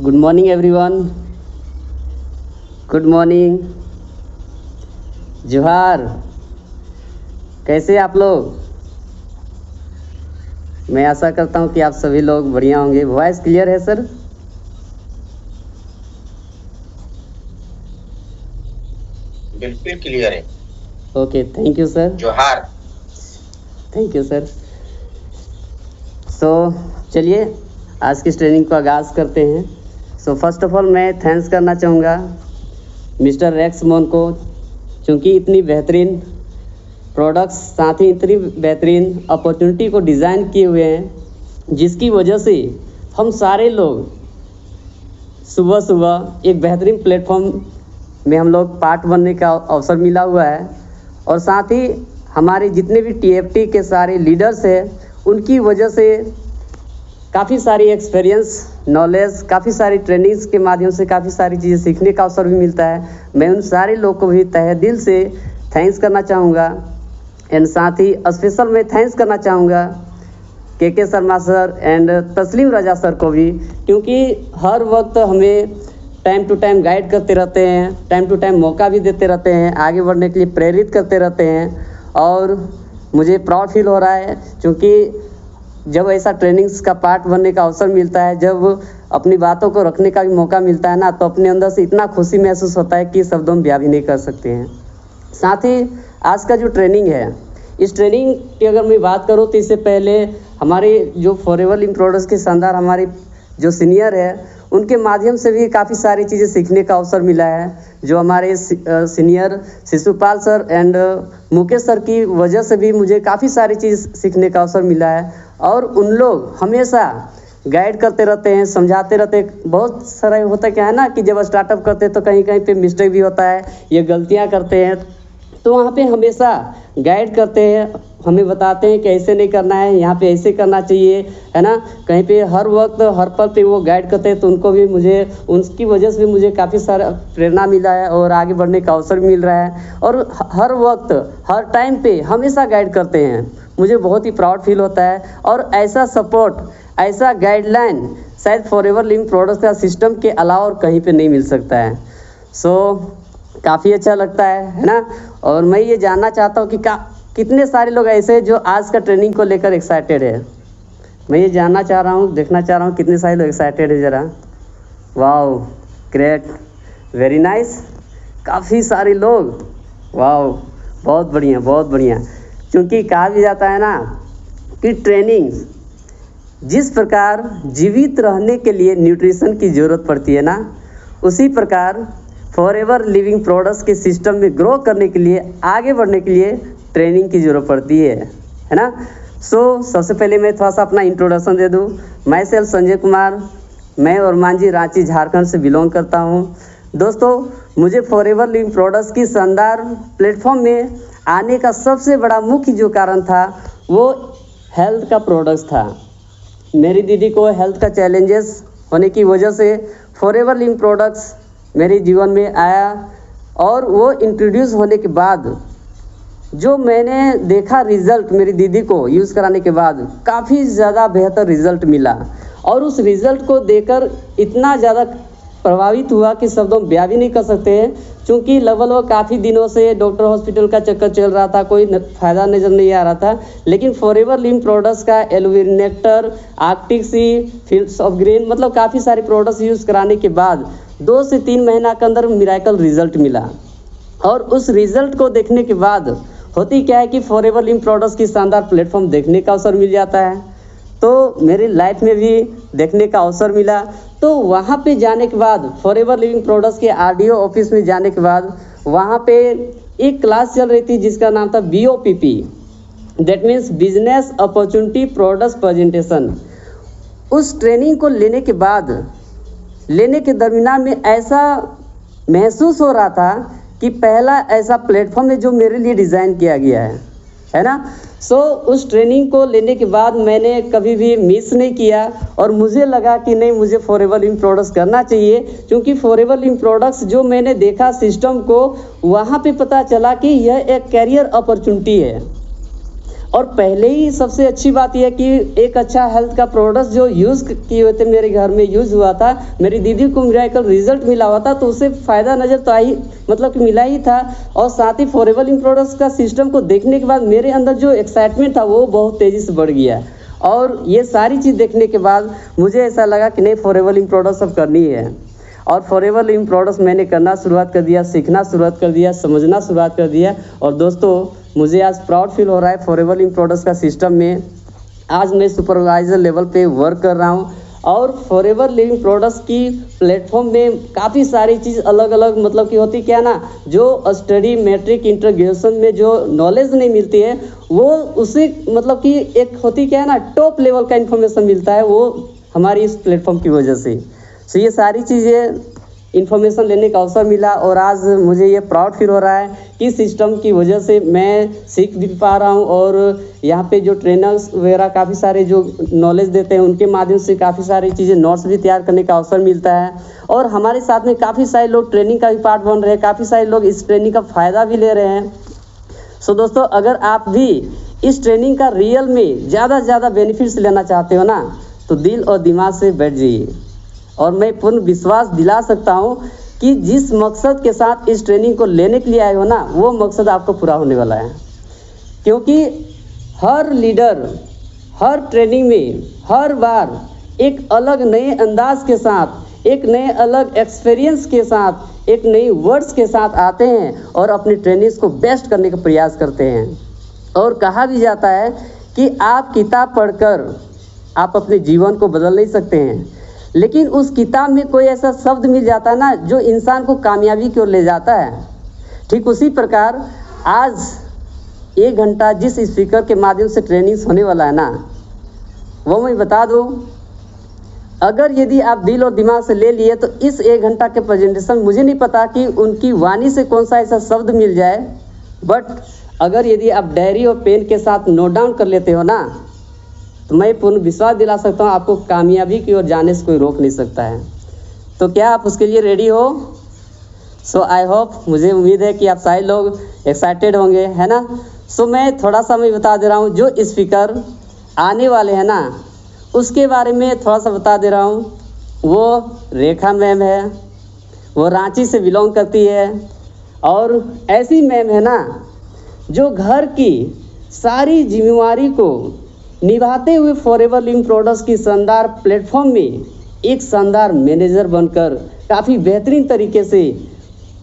Good morning everyone. Good morning. जोहार। कैसे आप लोग? मैं आशा करता हूं कि आप सभी लोग बढ़िया होंगे। वॉइस क्लियर है सर? बिल्कुल क्लियर है। Okay, thank you sir. जोहार। Thank you sir. सो चलिए आज की ट्रेनिंग को आगाज़ करते हैं। सो फर्स्ट ऑफ ऑल मैं थैंक्स करना चाहूँगा मिस्टर रेक्स मोन को, क्योंकि इतनी बेहतरीन प्रोडक्ट्स साथ ही इतनी बेहतरीन अपॉर्चुनिटी को डिज़ाइन किए हुए हैं, जिसकी वजह से हम सारे लोग सुबह सुबह एक बेहतरीन प्लेटफॉर्म में हम लोग पार्ट बनने का अवसर मिला हुआ है। और साथ ही हमारे जितने भी टीएफटी के सारे लीडर्स हैं, उनकी वजह से काफ़ी सारी एक्सपीरियंस, नॉलेज, काफ़ी सारी ट्रेनिंग्स के माध्यम से काफ़ी सारी चीज़ें सीखने का अवसर भी मिलता है। मैं उन सारे लोग को भी तहे दिल से थैंक्स करना चाहूँगा। एंड साथ ही स्पेशल मैं थैंक्स करना चाहूँगा के शर्मा सर एंड तस्लीम रजा सर को भी, क्योंकि हर वक्त हमें टाइम टू टाइम गाइड करते रहते हैं, टाइम टू टाइम मौका भी देते रहते हैं, आगे बढ़ने के लिए प्रेरित करते रहते हैं। और मुझे प्राउड फील हो रहा है, क्योंकि जब ऐसा ट्रेनिंग्स का पार्ट बनने का अवसर मिलता है, जब अपनी बातों को रखने का भी मौका मिलता है ना, तो अपने अंदर से इतना खुशी महसूस होता है कि शब्दों में बयां भी नहीं कर सकते हैं। साथ ही आज का जो ट्रेनिंग है, इस ट्रेनिंग की अगर मैं बात करूँ तो इससे पहले हमारे जो फॉरएवर लिविंग प्रोडक्ट्स के शानदार हमारे जो सीनियर है, उनके माध्यम से भी काफ़ी सारी चीज़ें सीखने का अवसर मिला है। जो हमारे senior Shishupal sir and Mukesh sir की वजह से भी मुझे काफ़ी सारी चीज़ सीखने का अवसर मिला है। और उन लोग हमेशा गाइड करते रहते हैं, समझाते रहते हैं। बहुत सारा होता क्या है ना कि जब स्टार्टअप करते हैं तो कहीं कहीं पे मिस्टेक भी होता है, ये गलतियाँ करते हैं, तो वहाँ पे हमेशा गाइड करते हैं, हमें बताते हैं कि ऐसे नहीं करना है, यहाँ पे ऐसे करना चाहिए, है ना। कहीं पे हर वक्त हर पल पे वो गाइड करते हैं, तो उनको भी मुझे उनकी वजह से भी मुझे काफ़ी सारा प्रेरणा मिला है और आगे बढ़ने का अवसर मिल रहा है। और हर वक्त हर टाइम पे हमेशा गाइड करते हैं, मुझे बहुत ही प्राउड फील होता है। और ऐसा सपोर्ट, ऐसा गाइडलाइन शायद फॉरएवर लिविंग प्रोडक्ट्स का सिस्टम के अलावा और कहीं पे नहीं मिल सकता है। सो काफ़ी अच्छा लगता है ना। और मैं ये जानना चाहता हूँ कि कितने सारे लोग ऐसे जो आज का ट्रेनिंग को लेकर एक्साइटेड है। मैं ये जानना चाह रहा हूँ, देखना चाह रहा हूँ कितने सारे लोग एक्साइटेड है ज़रा। वाओ, ग्रेट, वेरी नाइस, काफ़ी सारे लोग। वाओ, बहुत बढ़िया, बहुत बढ़िया। क्योंकि कहा भी जाता है ना कि ट्रेनिंग जिस प्रकार जीवित रहने के लिए न्यूट्रिशन की ज़रूरत पड़ती है ना, उसी प्रकार फॉरएवर लिविंग प्रोडक्ट्स के सिस्टम में ग्रो करने के लिए, आगे बढ़ने के लिए ट्रेनिंग की ज़रूरत पड़ती है ना। सो सबसे पहले मैं थोड़ा सा अपना इंट्रोडक्शन दे दूँ। मैं सेल्फ संजय कुमार, मैं ओरमांझी, रांची, झारखंड से बिलोंग करता हूँ। दोस्तों, मुझे फॉरएवर लिविंग प्रोडक्ट्स की शानदार प्लेटफॉर्म में आने का सबसे बड़ा मुख्य जो कारण था, वो हेल्थ का प्रोडक्ट्स था। मेरी दीदी को हेल्थ का चैलेंजेस होने की वजह से फॉरएवर लिविंग प्रोडक्ट्स मेरे जीवन में आया। और वो इंट्रोड्यूस होने के बाद जो मैंने देखा रिज़ल्ट, मेरी दीदी को यूज़ कराने के बाद काफ़ी ज़्यादा बेहतर रिज़ल्ट मिला। और उस रिज़ल्ट को देखकर इतना ज़्यादा प्रभावित हुआ कि शब्दों में बयां भी नहीं कर सकते हैं। क्योंकि लगभग काफ़ी दिनों से डॉक्टर हॉस्पिटल का चक्कर चल रहा था, कोई फ़ायदा नज़र नहीं आ रहा था। लेकिन फॉरएवर लिविंग प्रोडक्ट्स का एल्विनेक्टर, Arctic Sea, Fields of Green, मतलब काफ़ी सारे प्रोडक्ट्स यूज़ कराने के बाद 2 से 3 महीना के अंदर मिरेकल रिज़ल्ट मिला। और उस रिज़ल्ट को देखने के बाद होती क्या है कि फॉरएवर लिविंग प्रोडक्ट्स की शानदार प्लेटफॉर्म देखने का अवसर मिल जाता है। तो मेरी लाइफ में भी देखने का अवसर मिला। तो वहाँ पे जाने के बाद, फॉरएवर लिविंग प्रोडक्ट्स के आरडीओ ऑफिस में जाने के बाद, वहाँ पे एक क्लास चल रही थी जिसका नाम था BOPP, that means business opportunity products presentation. उस ट्रेनिंग को लेने के दरमियान में ऐसा महसूस हो रहा था कि पहला ऐसा प्लेटफॉर्म है जो मेरे लिए डिज़ाइन किया गया है ना। सो उस ट्रेनिंग को लेने के बाद मैंने कभी भी मिस नहीं किया। और मुझे लगा कि नहीं, मुझे फॉरएवर लिविंग प्रोडक्ट्स करना चाहिए। क्योंकि फॉरएवर लिविंग प्रोडक्ट्स जो मैंने देखा सिस्टम को, वहाँ पे पता चला कि यह एक कैरियर अपॉर्चुनिटी है। और पहले ही सबसे अच्छी बात यह कि एक अच्छा हेल्थ का प्रोडक्ट जो यूज़ किए हुए थे, मेरे घर में यूज़ हुआ था, मेरी दीदी को मिराकल रिजल्ट मिला हुआ था, तो उससे फ़ायदा नज़र तो आई, मतलब कि मिला ही था। और साथ ही फॉरएवर लिविंग प्रोडक्ट्स का सिस्टम को देखने के बाद मेरे अंदर जो एक्साइटमेंट था वो बहुत तेज़ी से बढ़ गया। और ये सारी चीज़ देखने के बाद मुझे ऐसा लगा कि नहीं, फॉरएवर लिविंग प्रोडक्ट्स अब करनी है। और फॉरएवर लिविंग प्रोडक्ट्स मैंने करना शुरुआत कर दिया, सीखना शुरुआत कर दिया, समझना शुरुआत कर दिया। और दोस्तों, मुझे आज प्राउड फील हो रहा है फॉरएवर लिविंग प्रोडक्ट्स का सिस्टम में आज मैं सुपरवाइज़र लेवल पे वर्क कर रहा हूँ। और फॉरएवर लिविंग प्रोडक्ट्स की प्लेटफॉर्म में काफ़ी सारी चीज़ अलग अलग, मतलब कि होती क्या ना, जो स्टडी मैट्रिक इंटीग्रेशन में जो नॉलेज नहीं मिलती है वो उसी, मतलब कि एक होती क्या है ना, टॉप लेवल का इन्फॉर्मेशन मिलता है, वो हमारी इस प्लेटफॉर्म की वजह से। सो ये सारी चीज़ें इन्फॉर्मेशन लेने का अवसर मिला और आज मुझे ये प्राउड फील हो रहा है कि सिस्टम की वजह से मैं सीख भी पा रहा हूँ। और यहाँ पे जो ट्रेनर्स वगैरह काफ़ी सारे जो नॉलेज देते हैं उनके माध्यम से काफ़ी सारी चीज़ें, नोट्स भी तैयार करने का अवसर मिलता है। और हमारे साथ में काफ़ी सारे लोग ट्रेनिंग का भी पार्ट बन रहे हैं, काफ़ी सारे लोग इस ट्रेनिंग का फ़ायदा भी ले रहे हैं। सो दोस्तों, अगर आप भी इस ट्रेनिंग का रियल में ज़्यादा से ज़्यादा बेनिफिट्स लेना चाहते हो ना, तो दिल और दिमाग से बैठ जाइए। और मैं पूर्ण विश्वास दिला सकता हूँ कि जिस मकसद के साथ इस ट्रेनिंग को लेने के लिए आए हो ना, वो मकसद आपको पूरा होने वाला है। क्योंकि हर लीडर हर ट्रेनिंग में हर बार एक अलग नए अंदाज के साथ, एक नए अलग एक्सपीरियंस के साथ, एक नई वर्ड्स के साथ आते हैं और अपनी ट्रेनिंग्स को बेस्ट करने का प्रयास करते हैं। और कहा भी जाता है कि आप किताब पढ़कर आप अपने जीवन को बदल नहीं सकते हैं, लेकिन उस किताब में कोई ऐसा शब्द मिल जाता है ना जो इंसान को कामयाबी की ओर ले जाता है। ठीक उसी प्रकार आज 1 घंटा जिस स्पीकर के माध्यम से ट्रेनिंग्स होने वाला है ना, वो मैं बता दूं, अगर यदि आप दिल और दिमाग से ले लिए तो इस 1 घंटा के प्रेजेंटेशन, मुझे नहीं पता कि उनकी वाणी से कौन सा ऐसा शब्द मिल जाए, बट अगर यदि आप डायरी और पेन के साथ नोट डाउन कर लेते हो ना, तो मैं पूर्ण विश्वास दिला सकता हूँ आपको कामयाबी की ओर जाने से कोई रोक नहीं सकता है। तो क्या आप उसके लिए रेडी हो? सो आई होप, मुझे उम्मीद है कि आप सारे लोग एक्साइटेड होंगे, है ना। सो मैं थोड़ा सा मैं बता दे रहा हूँ, जो स्पीकर आने वाले हैं ना उसके बारे में थोड़ा सा बता दे रहा हूँ। वो रेखा मैम है, वो रांची से बिलोंग करती है और ऐसी मैम है ना जो घर की सारी जिम्मेवारी को निभाते हुए फॉरएवर लिविंग प्रोडक्ट्स की शानदार प्लेटफॉर्म में एक शानदार मैनेजर बनकर काफ़ी बेहतरीन तरीके से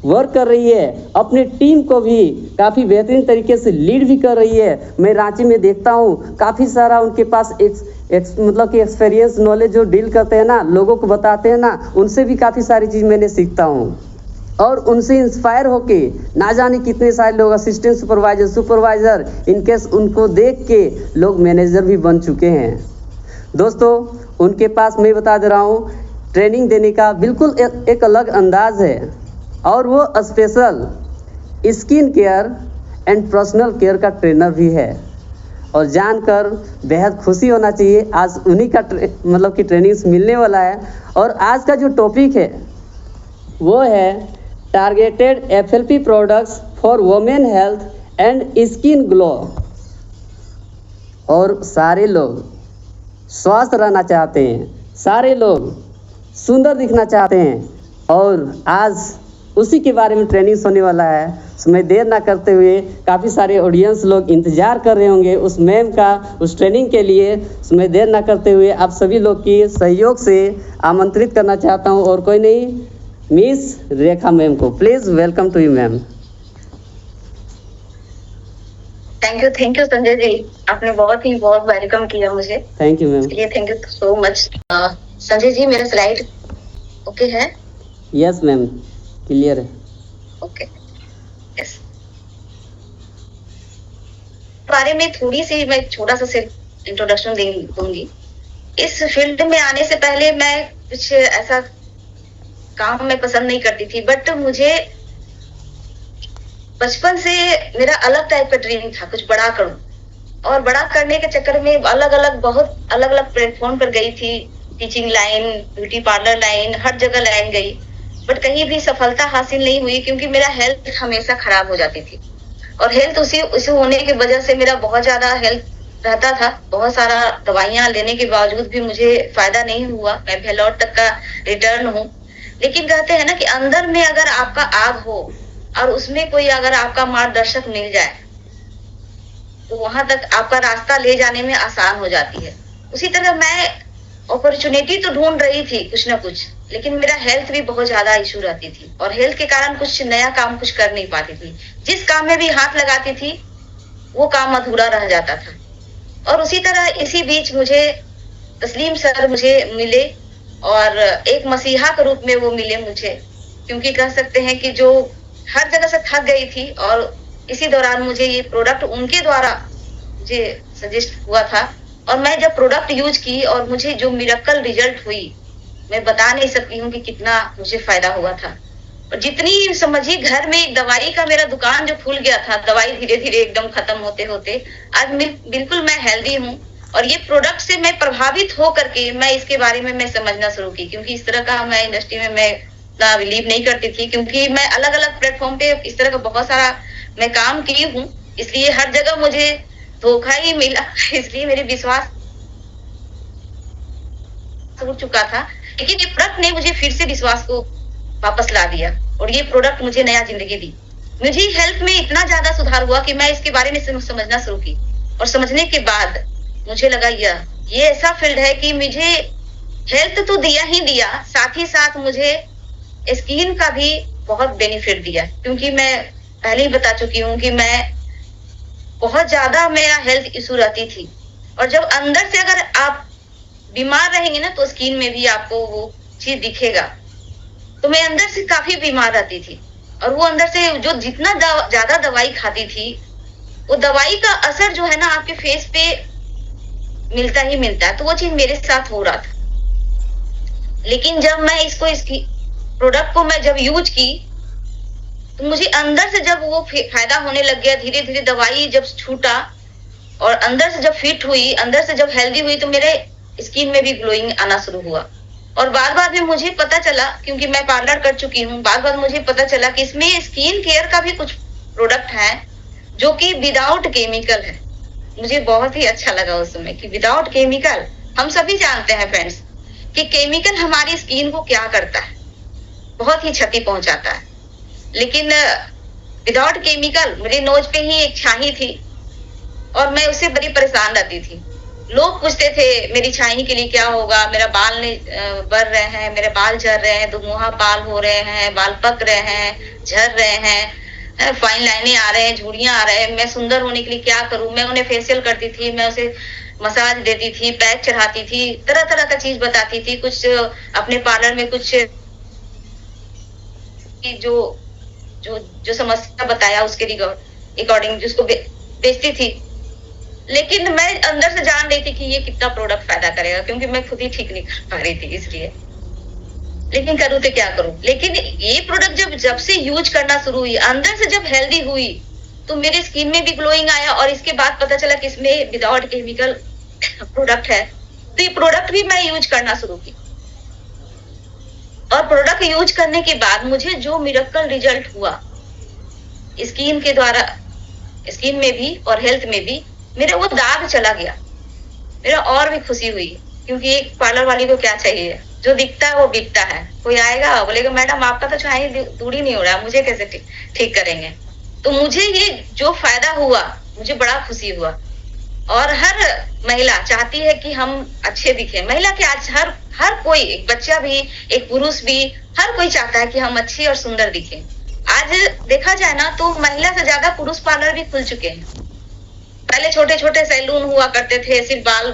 वर्क कर रही है, अपने टीम को भी काफ़ी बेहतरीन तरीके से लीड भी कर रही है। मैं रांची में देखता हूँ काफ़ी सारा उनके पास मतलब कि एक्सपीरियंस नॉलेज जो डील करते हैं ना, लोगों को बताते हैं ना, उनसे भी काफ़ी सारी चीज़ मैंने सीखता हूँ। और उनसे इंस्पायर होके ना जाने कितने सारे लोग असिस्टेंट सुपरवाइज़र इनकेस उनको देख के लोग मैनेजर भी बन चुके हैं। दोस्तों, उनके पास मैं बता दे रहा हूँ ट्रेनिंग देने का बिल्कुल एक अलग अंदाज है और वो special skin care and personal care का ट्रेनर भी है। और जानकर बेहद खुशी होना चाहिए, आज उन्हीं का मतलब कि ट्रेनिंग्स मिलने वाला है। और आज का जो टॉपिक है वो है targeted FLP products for women health and skin glow. और सारे लोग स्वस्थ रहना चाहते हैं, सारे लोग सुंदर दिखना चाहते हैं और आज उसी के बारे में ट्रेनिंग होने वाला है। सो मैं देर ना करते हुए, काफ़ी सारे ऑडियंस लोग इंतज़ार कर रहे होंगे उस मैम का, उस ट्रेनिंग के लिए। सो मैं देर ना करते हुए आप सभी लोग की सहयोग से आमंत्रित करना चाहता हूँ और कोई नहीं, मिस रेखा मैम को। Please welcome to you ma'am. Thank you Sanjay ji, आपने बहुत वेलकम किया मुझे। Thank you ma'am. चलिए, thank you so much. Sanjay ji, मेरा स्लाइड ओके है? यस मैम, क्लियर है। Okay, yes. बारे में थोड़ी सी मैं छोटा सा सिर्फ इंट्रोडक्शन दूंगी। इस फील्ड में आने से पहले मैं कुछ ऐसा काम मैं पसंद नहीं करती थी, बट मुझे बचपन से मेरा अलग टाइप का ड्रीम था, कुछ बड़ा करूं। और बड़ा करने के चक्कर में बहुत अलग अलग प्लेटफॉर्म पर गई थी, teaching line, beauty parlour line, हर जगह लाइन गई, बट कहीं भी सफलता हासिल नहीं हुई क्योंकि मेरा हेल्थ हमेशा खराब हो जाती थी। और हेल्थ उसी होने की वजह से मेरा बहुत ज्यादा हेल्थ रहता था। बहुत सारा दवाइयां लेने के बावजूद भी मुझे फायदा नहीं हुआ। मैं भेलौर तक का रिटर्न हूँ। लेकिन कहते हैं ना कि अंदर में अगर आपका आग हो और उसमें कोई अगर आपका मार्गदर्शक मिल जाए तो वहां तक आपका रास्ता ले जाने में आसान हो जाती है। उसी तरह मैं अपॉर्चुनिटी तो ढूंढ रही थी कुछ ना कुछ, लेकिन मेरा हेल्थ भी बहुत ज्यादा इशू रहती थी और हेल्थ के कारण कुछ नया काम कुछ कर नहीं पाती थी। जिस काम में भी हाथ लगाती थी वो काम अधूरा रह जाता था। और उसी तरह इसी बीच मुझे तस्लीम सर मुझे मिले और एक मसीहा के रूप में वो मिले मुझे, क्योंकि कह सकते हैं कि जो हर जगह से थक गई थी और इसी दौरान मुझे ये प्रोडक्ट उनके द्वारा मुझे सजेस्ट हुआ था। और मैं जब प्रोडक्ट यूज की और मुझे जो मिरेकल रिजल्ट हुई, मैं बता नहीं सकती हूँ कि कितना मुझे फायदा हुआ था। और जितनी समझिए घर में एक दवाई का मेरा दुकान जो खुल गया था, दवाई धीरे धीरे एकदम खत्म होते होते आज बिल्कुल मैं हेल्दी हूँ। और ये प्रोडक्ट से मैं प्रभावित हो करके मैं इसके बारे में मैं समझना शुरू की, क्योंकि इस तरह का मैं इंडस्ट्री में मैं ना बिलीव नहीं करती थी, क्योंकि मैं अलग अलग प्लेटफॉर्म पे इस तरह का बहुत सारा मैं काम की हूँ, इसलिए हर जगह मुझे धोखा ही मिला। इसलिए मेरे विश्वास उठ चुका था। लेकिन ये प्रोडक्ट ने मुझे फिर से विश्वास को वापस ला दिया और ये प्रोडक्ट मुझे नया जिंदगी दी। मुझे हेल्थ में इतना ज्यादा सुधार हुआ कि मैं इसके बारे में समझना शुरू की और समझने के बाद मुझे लगा ये ऐसा फील्ड है कि मुझे हेल्थ तो दिया ही दिया, साथ ही साथ मुझे स्किन का भी बहुत बेनिफिट दिया। क्योंकि मैं पहले ही बता चुकी हूँ कि मैं बहुत ज्यादा मेरा हेल्थ इशू रहती थी और जब अंदर से अगर आप बीमार रहेंगे ना तो स्किन में भी आपको वो चीज दिखेगा। तो मैं अंदर से काफी बीमार रहती थी और वो अंदर से जो जितना ज्यादा दवाई खाती थी वो दवाई का असर जो है ना आपके फेस पे मिलता ही मिलता है। तो वो चीज मेरे साथ हो रहा था। लेकिन जब मैं इसकी प्रोडक्ट को मैं जब यूज की तो मुझे अंदर से जब वो फायदा होने लग गया, धीरे धीरे दवाई जब छूटा और अंदर से जब फिट हुई, अंदर से जब हेल्दी हुई, तो मेरे स्किन में भी ग्लोइंग आना शुरू हुआ। और बाद में मुझे पता चला, क्योंकि मैं पार्लर कर चुकी हूँ, बाद मुझे पता चला कि इसमें स्किन केयर का भी कुछ प्रोडक्ट है जो कि विदाउट केमिकल है। मुझे बहुत ही अच्छा लगा उस समय कि विदाउट केमिकल। हम सभी जानते हैं फ्रेंड्स कि केमिकल हमारी स्किन को क्या करता है, बहुत ही क्षति पहुंचाता है। लेकिन विदाउट केमिकल मेरे नोज पे ही एक छाही थी और मैं उससे बड़ी परेशान रहती थी। लोग पूछते थे मेरी छाही के लिए क्या होगा, मेरा बाल बढ़ रहे हैं, मेरे बाल झड़ रहे हैं, दुमुहा बाल हो रहे हैं, बाल पक रहे हैं, झड़ रहे हैं, फाइन लाइनें आ रहे हैं, झुर्रियां आ रहे हैं, मैं सुंदर होने के लिए क्या करूं। मैं उन्हें फेशियल करती थी, मैं उसे मसाज देती थी, पैक चढ़ाती थी, तरह तरह का चीज बताती थी। कुछ अपने पार्लर में कुछ जो समस्या बताया उसके अकॉर्डिंग जिसको बेचती थी। लेकिन मैं अंदर से जान रही थी कि ये कितना प्रोडक्ट फायदा करेगा, क्योंकि मैं खुद ही ठीक नहीं कर पा रही थी इसलिए। लेकिन करूँ तो क्या करूँ। लेकिन ये प्रोडक्ट जब से यूज करना शुरू हुई, अंदर से जब हेल्दी हुई, तो मेरे स्किन में भी ग्लोइंग आया। और इसके बाद पता चला कि इसमें विदाउट केमिकल प्रोडक्ट है, तो ये प्रोडक्ट भी मैं यूज करना शुरू की। और प्रोडक्ट यूज करने के बाद मुझे जो मिरेकल रिजल्ट हुआ स्किन के द्वारा, स्किन में भी और हेल्थ में भी, मेरा वो दाग चला गया। मेरा और भी खुशी हुई, क्योंकि एक पार्लर वाली को क्या चाहिए, जो दिखता है वो बिकता है। कोई आएगा बोलेगा मैडम आपका तो छाई दूर ही नहीं हो रहा, मुझे कैसे ठीक करेंगे। तो मुझे ये जो फायदा हुआ, मुझे बड़ा खुशी हुआ। और हर महिला चाहती है कि हम अच्छे दिखें। महिला के आज हर कोई, एक बच्चा भी, एक पुरुष भी, हर कोई चाहता है कि हम अच्छे और सुंदर दिखें। आज देखा जाए ना तो महिला से ज्यादा पुरुष पार्लर भी खुल चुके हैं। पहले छोटे छोटे सैलून हुआ करते थे, सिर्फ बाल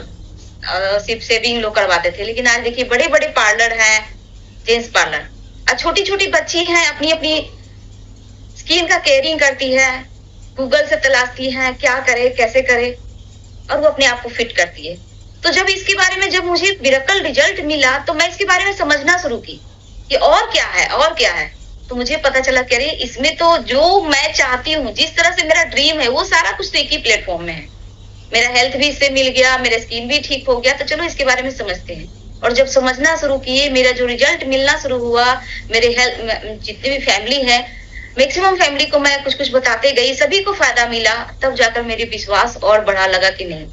सिर्फ शेविंग लोग करवाते थे। लेकिन आज देखिए बड़े बड़े पार्लर हैं, जेंट्स पार्लर। आज छोटी छोटी बच्ची हैं, अपनी अपनी स्किन का केयरिंग करती है, गूगल से तलाशती है क्या करे कैसे करे, और वो अपने आप को फिट करती है। तो जब इसके बारे में जब मुझे मिरेकल रिजल्ट मिला, तो मैं इसके बारे में समझना शुरू की कि और क्या है और क्या है। तो मुझे पता चला कि अरे इसमें तो जो मैं चाहती हूँ, जिस तरह से मेरा ड्रीम है, वो सारा कुछ तो एक ही प्लेटफॉर्म में है। मेरा हेल्थ भी इससे मिल गया, मेरा स्किन भी ठीक हो गया। तो चलो इसके बारे में समझते हैं। और जब समझना शुरू किए, मेरा जो रिजल्ट मिलना शुरू हुआ, मेरे हेल्थ जितने भी फैमिली है, मैक्सिमम फैमिली को मैं कुछ कुछ बताते गई, सभी को फायदा मिला, तब जाकर मेरे विश्वास और बढ़ा, लगा कि नहीं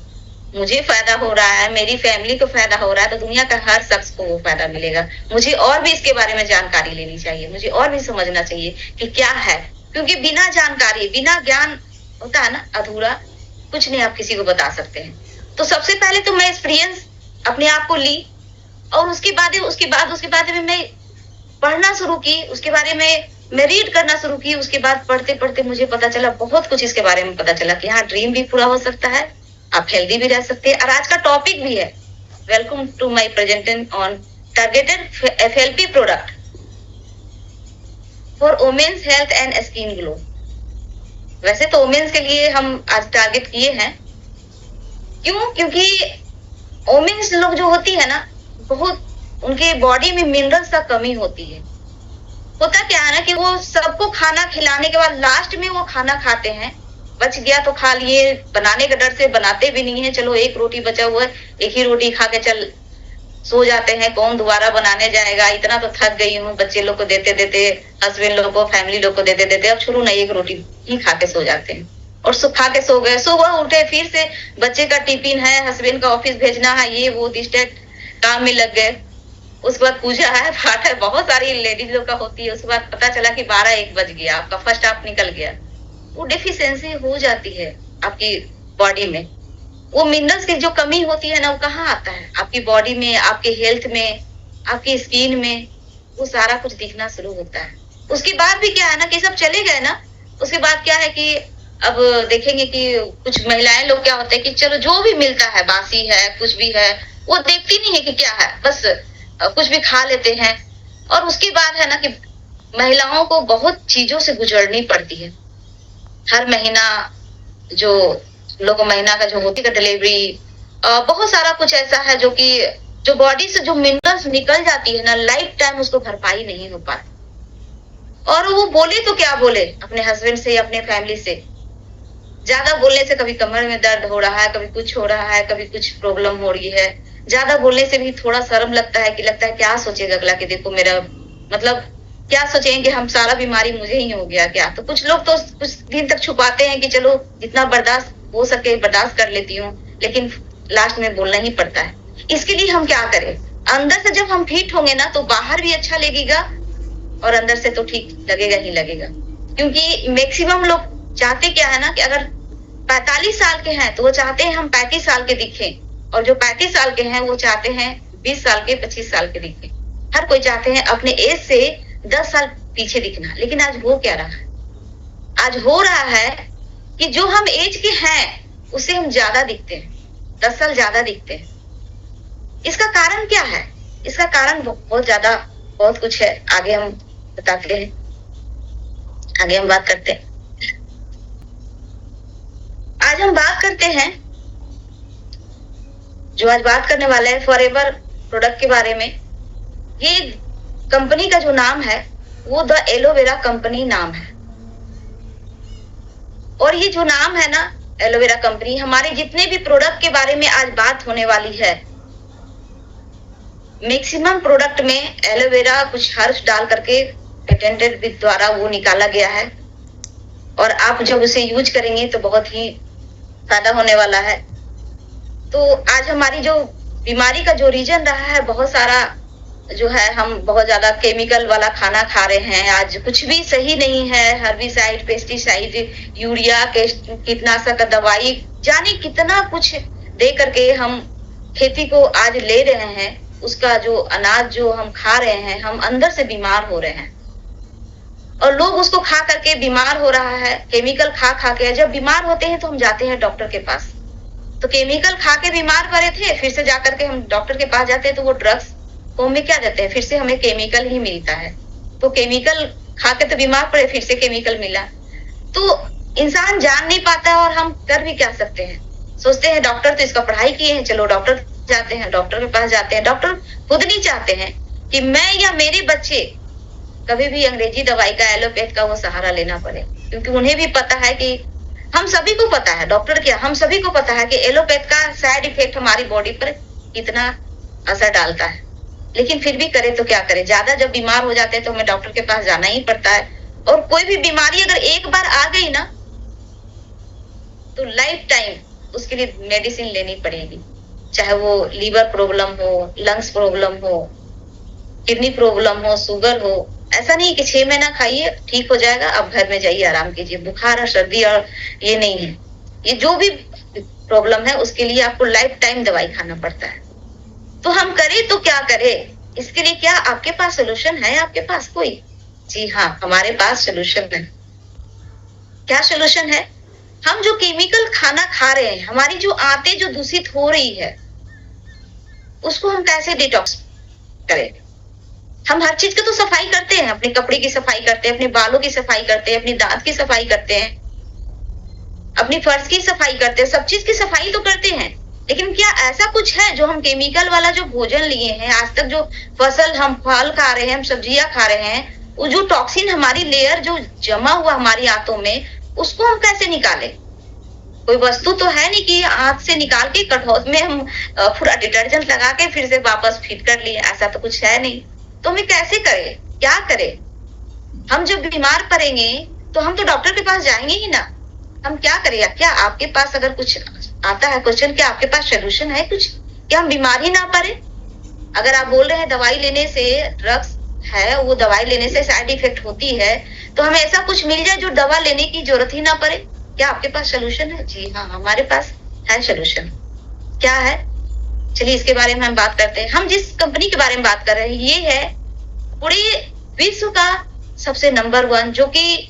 मुझे फायदा हो रहा है, मेरी फैमिली को फायदा हो रहा है, तो दुनिया का हर शख्स को वो फायदा मिलेगा। मुझे और भी इसके बारे में जानकारी लेनी चाहिए, मुझे और भी समझना चाहिए कि क्या है, क्योंकि बिना जानकारी, बिना ज्ञान होता है ना अधूरा, कुछ नहीं आप किसी को बता सकते हैं। तो सबसे पहले तो मैं एक्सपीरियंस अपने आप को ली, और उसके बाद में मैं पढ़ना शुरू की, उसके बारे में मैं रीड करना शुरू की। उसके बाद पढ़ते पढ़ते मुझे पता चला, बहुत कुछ इसके बारे में पता चला कि हाँ, ड्रीम भी पूरा हो सकता है, आप हेल्दी भी रह सकते हैं। और आज का टॉपिक भी है, welcome to my presentation on targeted FLP product for women's health and skin glow. वैसे तो वुमेन्स के लिए हम आज टारगेट किए हैं, क्यों? क्योंकि वुमेन्स लोग जो होती है ना, बहुत उनके बॉडी में मिनरल्स का कमी होती है। होता क्या है ना कि वो सबको खाना खिलाने के बाद लास्ट में वो खाना खाते हैं, बच गया तो खा लिए, बनाने के डर से बनाते भी नहीं है, चलो एक रोटी बचा हुआ है, एक ही रोटी खा के चल सो जाते हैं, कौन दोबारा बनाने जाएगा, इतना तो थक गई हूँ, बच्चे लोग को देते देते, हस्बैंड लोग को, फैमिली लोग को देते देते, अब छोड़ो ना, एक रोटी ही खा के सो जाते हैं। और खा के सो गए, सुबह उठे, फिर से बच्चे का टिफिन है, हस्बैंड का ऑफिस भेजना है, ये वो डिस्ट्रैक्ट काम में लग गए। उसके बाद पूजा है, पाठ है, बहुत सारी लेडीज लोग का होती है। उसके बाद पता चला कि 12-1 बज गया, आपका फर्स्ट हाफ निकल गया। वो डिफिशियंसी हो जाती है आपकी बॉडी में, वो मिनरल्स की जो कमी होती है ना, वो कहाँ आता है? आपकी बॉडी में, आपके हेल्थ में, आपकी स्किन में, वो सारा कुछ दिखना शुरू होता है। उसके बाद भी क्या है ना कि सब चले गए ना, उसके बाद क्या है कि अब देखेंगे कि कुछ महिलाएं लोग क्या होते हैं कि चलो जो भी मिलता है, बासी है, कुछ भी है, वो देखती नहीं है कि क्या है, बस कुछ भी खा लेते हैं। और उसके बाद है ना कि महिलाओं को बहुत चीजों से गुजरनी पड़ती है। हर महीना जो लोग महीना का जो होती है डिलीवरी, बहुत सारा कुछ ऐसा है जो कि जो बॉडी से जो मिनरल्स निकल जाती है ना, लाइफ टाइम उसको भरपाई नहीं हो पाती। और वो बोले तो क्या बोले अपने हस्बैंड से या अपने फैमिली से, ज्यादा बोलने से कभी कमर में दर्द हो रहा है, कभी कुछ हो रहा है, कभी कुछ प्रॉब्लम हो रही है। ज्यादा बोलने से भी थोड़ा शर्म लगता है कि क्या सोचेगा अगला, कि देखो मेरा मतलब क्या सोचेंगे कि हम सारा बीमारी मुझे ही हो गया क्या। तो कुछ लोग तो कुछ दिन तक छुपाते हैं कि चलो जितना बर्दाश्त हो सके बर्दाश्त कर लेती हूँ, लेकिन लास्ट में बोलना ही पड़ता है। इसके लिए हम क्या करें? अंदर से जब हम फिट होंगे ना, तो बाहर भी अच्छा लगेगा और अंदर से तो ठीक लगेगा ही लगेगा। क्योंकि मैक्सिमम लोग चाहते क्या है ना कि अगर 45 साल के हैं तो वो चाहते हैं हम 35 साल के दिखें, और जो 35 साल के हैं वो चाहते हैं 20 साल के, 25 साल के दिखें। हर कोई चाहते हैं अपने एज से 10 साल पीछे दिखना। लेकिन आज हो क्या रहा है? आज हो रहा है कि जो हम एज के हैं उससे हम ज्यादा दिखते हैं, 10 साल ज्यादा दिखते हैं। इसका कारण क्या है? इसका कारण बहुत ज्यादा, बहुत कुछ है, आगे हम बताते हैं, आगे हम बात करते हैं। आज हम बात करते हैं, जो आज बात करने वाले हैं फॉरएवर प्रोडक्ट के बारे में। ये कंपनी का जो नाम है वो द एलोवेरा कंपनी नाम है। और ये जो नाम है ना एलोवेरा कंपनी, हमारे जितने भी प्रोडक्ट के बारे में आज बात होने वाली है, मैक्सिमम प्रोडक्ट में एलोवेरा कुछ हर्ब्स डाल करके पेटेंटेड द्वारा वो निकाला गया है। और आप जब उसे यूज करेंगे तो बहुत ही फायदा होने वाला है। तो आज हमारी जो बीमारी का जो रीजन रहा है, बहुत सारा जो है, हम बहुत ज्यादा केमिकल वाला खाना खा रहे हैं। आज कुछ भी सही नहीं है, हर्बिसाइड, पेस्टिसाइड, यूरिया, कीटनाशक दवाई, जाने कितना कुछ दे करके हम खेती को आज ले रहे हैं। उसका जो अनाज जो हम खा रहे हैं, हम अंदर से बीमार हो रहे हैं। और लोग उसको खा करके बीमार हो रहा है, केमिकल खा खा के। जब बीमार होते हैं तो हम जाते हैं डॉक्टर के पास, तो केमिकल खा के बीमार पड़े थे, फिर से जाकर के हम डॉक्टर के पास जाते हैं तो वो ड्रग्स को हमें क्या देते हैं, फिर से हमें केमिकल ही मिलता है। तो केमिकल खा के तो बीमार पड़े, फिर से केमिकल मिला। तो इंसान जान नहीं पाता, और हम कर भी क्या सकते हैं? सोचते हैं डॉक्टर तो इसका पढ़ाई किए हैं, चलो डॉक्टर जाते हैं, डॉक्टर के पास जाते हैं। डॉक्टर खुद नहीं चाहते हैं कि मैं या मेरे बच्चे कभी भी अंग्रेजी दवाई का, एलोपैथ का वो सहारा लेना पड़े। क्योंकि उन्हें भी पता है कि हम सभी को पता है, डॉक्टर क्या, हम सभी को पता है कि एलोपैथ का साइड इफेक्ट हमारी बॉडी पर कितना असर डालता है। लेकिन फिर भी करे तो क्या करें? ज्यादा जब बीमार हो जाते हैं तो हमें डॉक्टर के पास जाना ही पड़ता है। और कोई भी बीमारी अगर एक बार आ गई ना तो लाइफ टाइम उसके लिए मेडिसिन लेनी पड़ेगी, चाहे वो लीवर प्रॉब्लम हो, लंग्स प्रॉब्लम हो, किडनी प्रॉब्लम हो, शुगर हो। ऐसा नहीं कि 6 महीना खाइए ठीक हो जाएगा, अब घर में जाइए आराम कीजिए। बुखार और सर्दी और ये नहीं है, ये जो भी प्रॉब्लम है उसके लिए आपको लाइफ टाइम दवाई खाना पड़ता है। तो हम करें तो क्या करें, इसके लिए क्या आपके पास सोल्यूशन है? आपके पास कोई? जी हाँ, हमारे पास सोल्यूशन है। क्या सोल्यूशन है? हम जो केमिकल खाना खा रहे हैं, हमारी जो आंतें जो दूषित हो रही है, उसको हम कैसे डिटॉक्स करें? हम हर चीज की तो सफाई करते हैं, अपने कपड़े की सफाई करते हैं, अपने बालों की सफाई करते हैं, अपनी दांत की सफाई करते हैं, अपनी फर्श की सफाई करते हैं, सब चीज की सफाई तो करते हैं। लेकिन क्या ऐसा कुछ है जो हम केमिकल वाला जो भोजन लिए हैं, आज तक जो फसल हम फल खा रहे हैं, हम सब्जियां खा रहे हैं, वो जो टॉक्सिन हमारी लेयर जो जमा हुआ हमारी आंतों में, उसको हम कैसे निकालें? कोई वस्तु तो है नहीं कि आंत से निकाल के कठौत में हम पूरा डिटर्जेंट लगा के फिर से वापस फिट कर लिए, ऐसा तो कुछ है नहीं। तो हमें कैसे करें, क्या करें? हम जब बीमार पड़ेंगे तो हम तो डॉक्टर के पास जाएंगे ही ना। हम क्या करें? क्या आपके पास अगर कुछ आता है क्वेश्चन, क्या आपके पास सोल्यूशन है कुछ? क्या हम बीमार ही ना पड़े? अगर आप बोल रहे हैं दवाई लेने से ड्रग्स है, वो दवाई लेने से साइड इफेक्ट होती है, तो हमें ऐसा कुछ मिल जाए जो दवा लेने की जरूरत ही ना पड़े। क्या आपके पास सोल्यूशन है? जी हाँ, हमारे पास है सोल्यूशन। क्या है? चलिए इसके बारे में हम बात करते हैं। हम जिस कंपनी के बारे में बात कर रहे हैं, ये है पूरे विश्व का सबसे नंबर 1, जो कि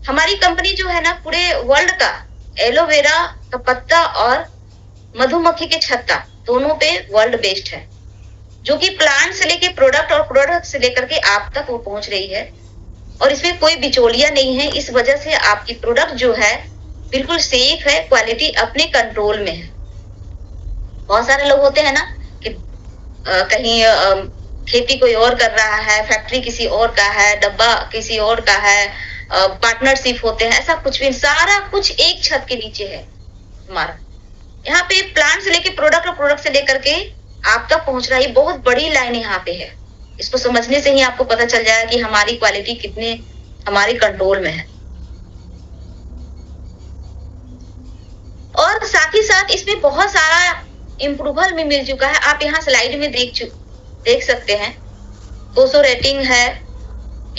हमारी कंपनी जो है ना, पूरे वर्ल्ड का एलोवेरा का पत्ता और मधुमक्खी के छत्ता दोनों पे वर्ल्ड बेस्ड है, जो कि प्लांट से लेके प्रोडक्ट और प्रोडक्ट से लेकर के आप तक वो पहुंच रही है, और इसमें कोई बिचौलिया नहीं है। इस वजह से आपकी प्रोडक्ट जो है बिल्कुल सेफ है, क्वालिटी अपने कंट्रोल में है। बहुत सारे लोग होते हैं ना कि कहीं खेती कोई और कर रहा है, फैक्ट्री किसी और का है, डब्बा किसी और का है, पार्टनरशिप होते हैं, ऐसा कुछ भी, सारा कुछ एक छत के नीचे है हमारा। यहाँ पे प्लांट से लेके प्रोडक्ट और प्रोडक्ट से लेकर के आप तक पहुंच रहा है, बहुत बड़ी लाइन यहाँ पे है। इसको समझने से ही आपको पता चल जाएगा कि हमारी क्वालिटी कितने हमारे कंट्रोल में है। और साथ ही साथ इसमें बहुत सारा इम्प्रूवल भी मिल चुका है। आप यहाँ स्लाइड में देख सकते हैं। 200 रेटिंग है,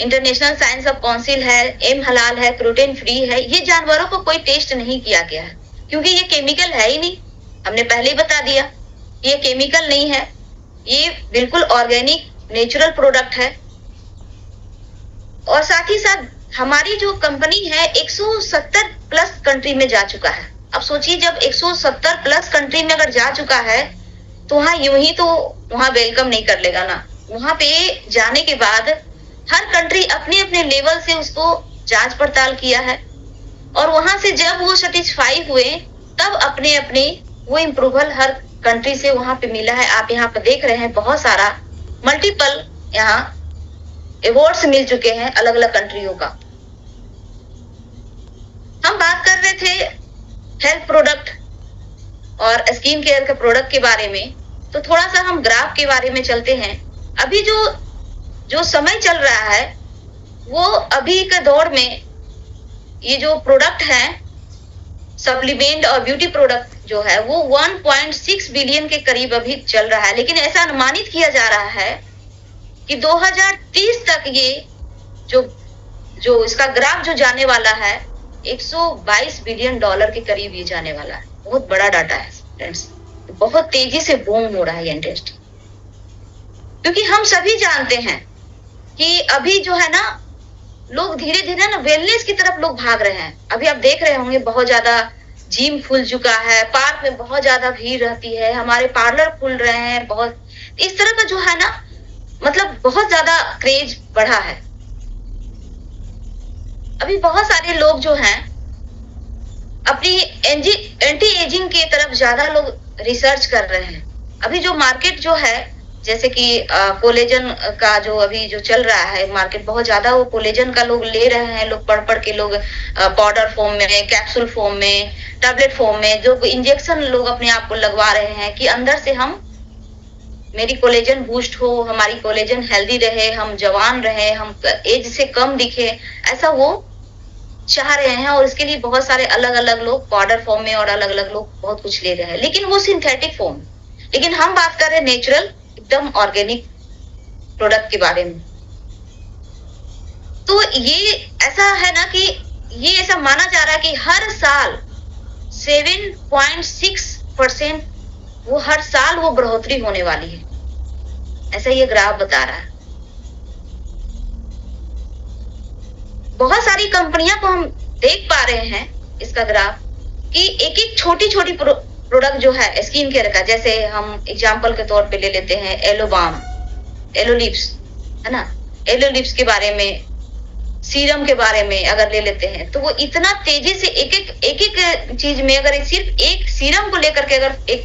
इंटरनेशनल साइंस ऑफ काउंसिल है, एम हलाल है, क्रूटेन फ्री है। ये जानवरों को कोई टेस्ट नहीं किया गया है, क्योंकि ये केमिकल है ही नहीं। हमने पहले ही बता दिया, ये केमिकल नहीं है, ये बिल्कुल ऑर्गेनिक नेचुरल प्रोडक्ट है। और साथ ही साथ हमारी जो कंपनी है 170 प्लस कंट्री में जा चुका है। अब सोचिए, जब 170 प्लस कंट्री में अगर जा चुका है तो वहां यूं ही तो वहां वेलकम नहीं कर लेगा ना। वहां पे जाने के बाद हर कंट्री अपने अपने लेवल से उसको जांच पड़ताल किया है, और वहां से जब वो सेटिस्फाई हुए तब अपने अपने वो इम्प्रूवल हर कंट्री से वहां पे मिला है। आप यहाँ पे देख रहे हैं बहुत सारा मल्टीपल यहाँ अवार्ड्स मिल चुके हैं अलग अलग कंट्रियों का। हम बात कर रहे थे हेल्थ प्रोडक्ट और स्किन केयर के प्रोडक्ट के बारे में, तो थोड़ा सा हम ग्राफ के बारे में चलते हैं। अभी जो समय चल रहा है, वो अभी के दौर में ये जो प्रोडक्ट है सप्लीमेंट और ब्यूटी प्रोडक्ट जो है वो 1.6 बिलियन के करीब अभी चल रहा है। लेकिन ऐसा अनुमानित किया जा रहा है कि 2030 तक ये जो इसका ग्राफ जो जाने वाला है 122 बिलियन डॉलर के करीब ये जाने वाला है। बहुत बड़ा डाटा है फ्रेंड्स, बहुत तेजी से बूम हो रहा है ये इंडस्ट्री। क्योंकि हम सभी जानते हैं कि अभी जो है ना, लोग धीरे धीरे ना वेलनेस की तरफ लोग भाग रहे हैं। अभी आप देख रहे होंगे बहुत ज्यादा जिम खुल चुका है, पार्क में बहुत ज्यादा भीड़ रहती है, हमारे पार्लर खुल रहे हैं, बहुत इस तरह का जो है ना, मतलब बहुत ज्यादा क्रेज बढ़ा है। अभी बहुत सारे लोग जो हैं अपनी एंटी एजिंग की तरफ ज्यादा लोग रिसर्च कर रहे हैं। अभी जो मार्केट जो है, जैसे कि कोलेजन का जो अभी जो चल रहा है मार्केट, बहुत ज्यादा वो कोलेजन का लोग ले रहे हैं, लोग पढ़ के लोग पाउडर फॉर्म में, कैप्सूल फॉर्म में, टैबलेट फॉर्म में, जो इंजेक्शन लोग अपने आप को लगवा रहे हैं कि अंदर से हम मेरी कोलेजन बूस्ट हो, हमारी कोलेजन हेल्दी रहे, हम जवान रहे, हम एज से कम दिखे, ऐसा वो चाह रहे हैं। और इसके लिए बहुत सारे अलग अलग लोग पाउडर फॉर्म में और अलग अलग लोग बहुत कुछ ले रहे हैं, लेकिन वो सिंथेटिक फॉर्म। लेकिन हम बात कर रहे हैं नेचुरल एकदम ऑर्गेनिक प्रोडक्ट के बारे में। तो ये ऐसा है ना कि ये ऐसा माना जा रहा है कि हर साल 7.6% वो हर साल वो बढ़ोतरी होने वाली है, ऐसा ये ग्राफ बता रहा है। बहुत सारी कंपनियां को हम देख पा रहे हैं इसका ग्राफ कि एक एक छोटी छोटी प्रोडक्ट जो है स्किन केयर का, जैसे हम एग्जांपल के तौर पे ले लेते हैं एलो बाम, एलो लिप्स, है ना, एलो लिप्स के बारे में, सीरम के बारे में अगर ले लेते हैं तो वो इतना तेजी से एक एक चीज में, अगर सिर्फ एक सीरम को लेकर के अगर एक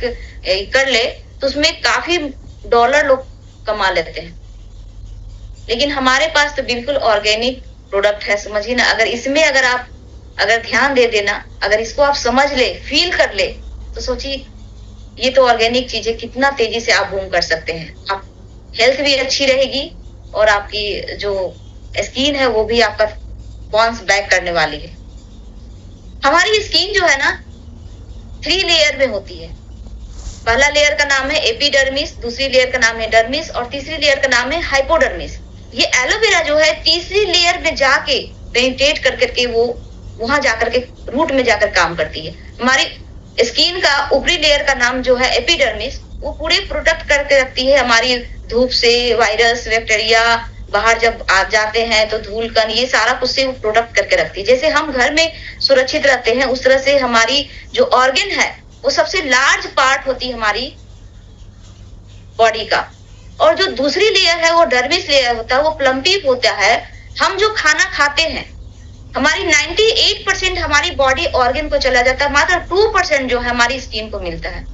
कर ले तो उसमें काफी डॉलर लोग कमा लेते हैं। लेकिन हमारे पास तो बिल्कुल ऑर्गेनिक प्रोडक्ट है, समझिए ना। अगर इसमें अगर ध्यान दे देना, अगर इसको आप समझ ले, फील कर ले, तो सोचिए ये तो ऑर्गेनिक चीज है, कितना तेजी से आप बूम कर सकते हैं। आप हेल्थ भी अच्छी रहेगी और आपकी जो स्किन है वो भी आपका बाउंस बैक करने वाली है। हमारी स्किन जो है ना 3 लेयर में होती है। पहला लेयर का नाम है एपिडर्मिस, दूसरी लेयर का नाम है डर्मिस और तीसरी लेयर का नाम है हाइपोडर्मिस। ये एलोवेरा जो है तीसरी लेयर में जाके पेनिट्रेट कर करके वो वहां जाकर के रूट में जाकर काम करती है। हमारी स्किन का ऊपरी लेयर का नाम जो है एपिडर्मिस, वो पूरे प्रोटेक्ट करके रखती है हमारी धूप से, वायरस, बैक्टीरिया, बाहर जब आ जाते हैं तो धूल कण, ये सारा कुछ से वो प्रोटेक्ट करके रखती है। जैसे हम घर में सुरक्षित रहते हैं उस तरह से हमारी जो ऑर्गन है वो सबसे लार्ज पार्ट होती है हमारी बॉडी का। और जो दूसरी लेयर है वो डर्मिस लेयर होता है, वो प्लम्पी होता है। हम जो खाना खाते हैं हमारी 98% हमारी बॉडी ऑर्गन को चला जाता है, मात्र 2% जो है हमारी स्किन को मिलता है।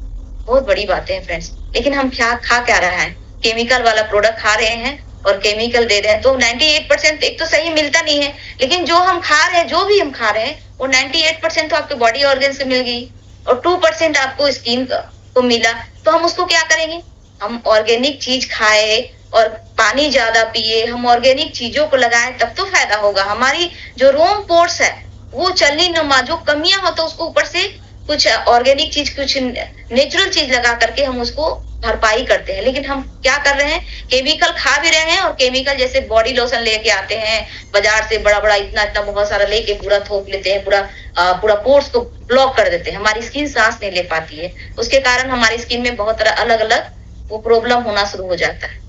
बहुत बड़ी बातें हैं फ्रेंड्स। लेकिन हम क्या खा रहे हैं, केमिकल वाला प्रोडक्ट खा रहे हैं और केमिकल दे रहे हैं, तो 98% एक तो सही मिलता नहीं है। लेकिन जो हम खा रहे हैं, जो भी हम खा रहे हैं, वो 98% तो आपके बॉडी ऑर्गन से मिल गई और 2% आपको स्किन को मिला। तो हम उसको क्या करेंगे, हम ऑर्गेनिक चीज खाए और पानी ज्यादा पिए, हम ऑर्गेनिक चीजों को लगाएं, तब तो फायदा होगा। हमारी जो रोम पोर्स है वो चलनी नुमा, जो कमियां हो तो उसको ऊपर से कुछ ऑर्गेनिक चीज, कुछ नेचुरल चीज लगा करके हम उसको भरपाई करते हैं। लेकिन हम क्या कर रहे हैं, केमिकल खा भी रहे हैं और केमिकल जैसे बॉडी लोशन लेके आते हैं बाजार से, बड़ा बड़ा इतना बहुत सारा लेके पूरा थोप लेते हैं, पूरा पोर्स को ब्लॉक कर देते हैं। हमारी स्किन सांस नहीं ले पाती है, उसके कारण हमारी स्किन में बहुत तरह अलग अलग वो प्रॉब्लम होना शुरू हो जाता है।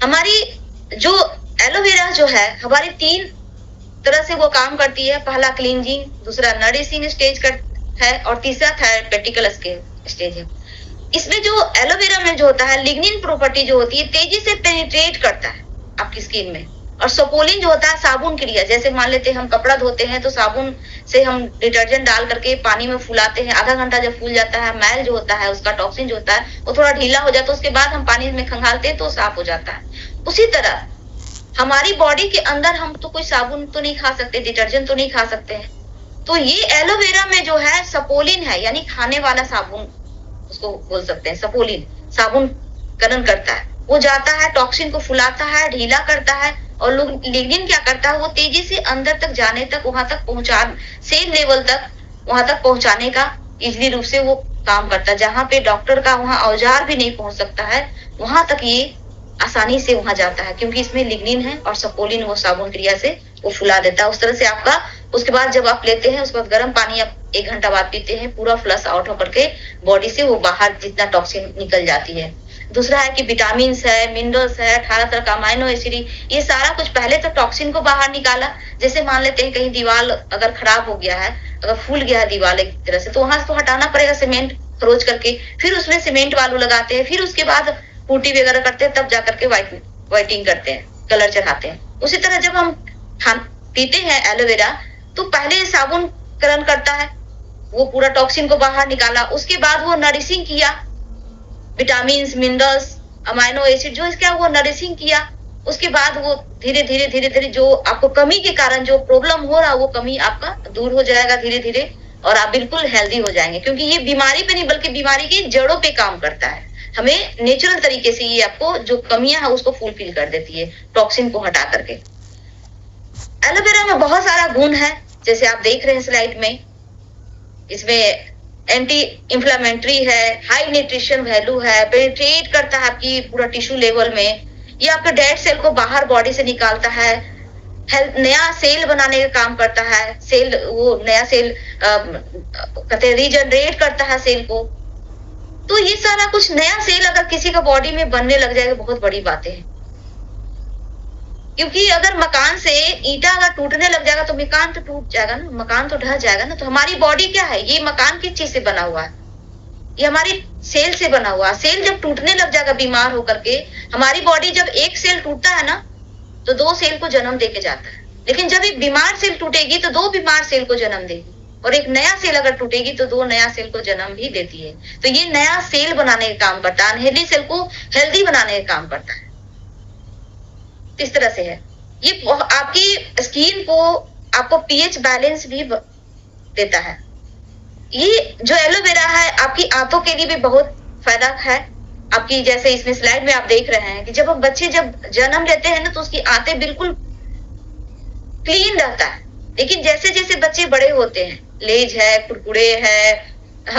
हमारी जो एलोवेरा जो है हमारी 3 तरह से वो काम करती है। पहला क्लींजिंग, दूसरा नरिशिंग स्टेज का है और तीसरा थेरेपेटिकल स्टेज है। इसमें जो एलोवेरा में जो होता है लिग्निन प्रॉपर्टी जो होती है, तेजी से पेनिट्रेट करता है आपकी स्किन में। और सपोलिन जो होता है साबुन क्रिया, जैसे मान लेते हैं हम कपड़ा धोते हैं तो साबुन से हम डिटर्जेंट डाल करके पानी में फुलाते हैं, आधा घंटा जब फूल जाता है, मैल जो होता है उसका टॉक्सिन जो होता है वो थोड़ा ढीला हो जाता है, उसके बाद हम पानी में खंगालते हैं तो साफ हो जाता है। उसी तरह हमारी बॉडी के अंदर हम तो कोई साबुन तो नहीं खा सकते, डिटर्जेंट तो नहीं खा सकते हैं, तो ये एलोवेरा में जो है सपोलिन है, यानी खाने वाला साबुन उसको बोल सकते हैं। सपोलिन साबुन करण करता है, वो जाता है टॉक्सिन को फुलाता है, ढीला करता है। और लिग्निन क्या करता है, वो तेजी से अंदर तक जाने तक, वहां तक पहुंचा, सेल लेवल तक वहां तक पहुंचाने का इजली रूप से वो काम करता है। जहां पे डॉक्टर का वहां औजार भी नहीं पहुंच सकता है, वहां तक ये आसानी से वहां जाता है, क्योंकि इसमें लिग्निन है और सपोलिन वो साबुन क्रिया से वो फुला देता है। उस तरह से आपका उसके बाद जब आप लेते हैं उसके बाद गर्म पानी आप 1 घंटा बाद पीते हैं, पूरा फ्लश आउट होकर के बॉडी से वो बाहर जितना टॉक्सिन निकल जाती है। दूसरा है कि विटामिन है, मिनरल्स है, 18 तरह का अमाइनो एसिड, ये सारा कुछ पहले तो टॉक्सिन को बाहर निकाला। जैसे मान लेते हैं कहीं दीवार अगर खराब हो गया है, अगर फूल गया है दीवार एक तरह से, तो वहां से तो हटाना पड़ेगा सीमेंट खरोच करके, फिर उसमें सीमेंट वालू लगाते हैं, फिर उसके बाद पुट्टी वगैरह करते हैं, तब जाकर के व्हाइटिंग करते हैं, कलर चढ़ाते हैं। उसी तरह जब हम पीते हैं एलोवेरा तो पहले साबुन करण करता है, वो पूरा टॉक्सिन को बाहर निकाला, उसके बाद वो नरिशिंग किया, विटामिन, मिनरल्स, अमाइनो एसिड जो इसका वो नरिशिंग किया। उसके बाद वो धीरे धीरे जो आपको कमी के कारण जो प्रॉब्लम हो रहा है वो कमी आपका दूर हो जाएगा धीरे धीरे, और आप बिल्कुल हेल्दी हो जाएंगे, क्योंकि ये बीमारी पे नहीं बल्कि बीमारी की जड़ों पे काम करता है। हमें नेचुरल तरीके से ये आपको जो कमियां है उसको फुलफिल कर देती है, टॉक्सिन को हटा करके। एलोवेरा में बहुत सारा गुण है, जैसे आप देख रहे हैं स्लाइड में। इसमें एंटी इंफ्लेमेटरी है, हाई न्यूट्रिशन वैल्यू है, पेनिट्रेट करता है आपकी पूरा टिश्यू लेवल में, ये आपके डेड सेल को बाहर बॉडी से निकालता है, हेल्थ नया सेल बनाने का काम करता है, सेल वो नया सेल कहते हैं रीजनरेट करता है सेल को। तो ये सारा कुछ नया सेल अगर किसी का बॉडी में बनने लग जाएगा, बहुत बड़ी बातें हैं। क्योंकि अगर मकान से ईंटा अगर टूटने लग जाएगा तो मकान तो टूट जाएगा ना, मकान तो ढह जाएगा ना। तो हमारी बॉडी क्या है, ये मकान किस चीज से बना हुआ है, ये हमारी सेल से बना हुआ है। सेल जब टूटने लग जाएगा बीमार होकर के, हमारी बॉडी जब एक सेल टूटता है ना तो 2 सेल को जन्म देके जाता है, लेकिन जब एक बीमार सेल टूटेगी तो 2 बीमार सेल को जन्म देगी, और एक नया सेल अगर टूटेगी तो 2 नया सेल को जन्म भी देती है। तो ये नया सेल बनाने का काम करता है, अनहेल्दी सेल को हेल्दी बनाने का काम करता है। इस तरह से है ये। आपकी स्किन को आपको पीएच बैलेंस भी देता है। ये जो एलोवेरा है आपकी आंतों के लिए भी बहुत फायदा है। आपकी जैसे इसमें स्लाइड में आप देख रहे हैं कि जब बच्चे जब जन्म लेते हैं ना तो उसकी आंतें बिल्कुल क्लीन रहता है, लेकिन जैसे जैसे बच्चे बड़े होते हैं, लेज है, कुरकुरे है,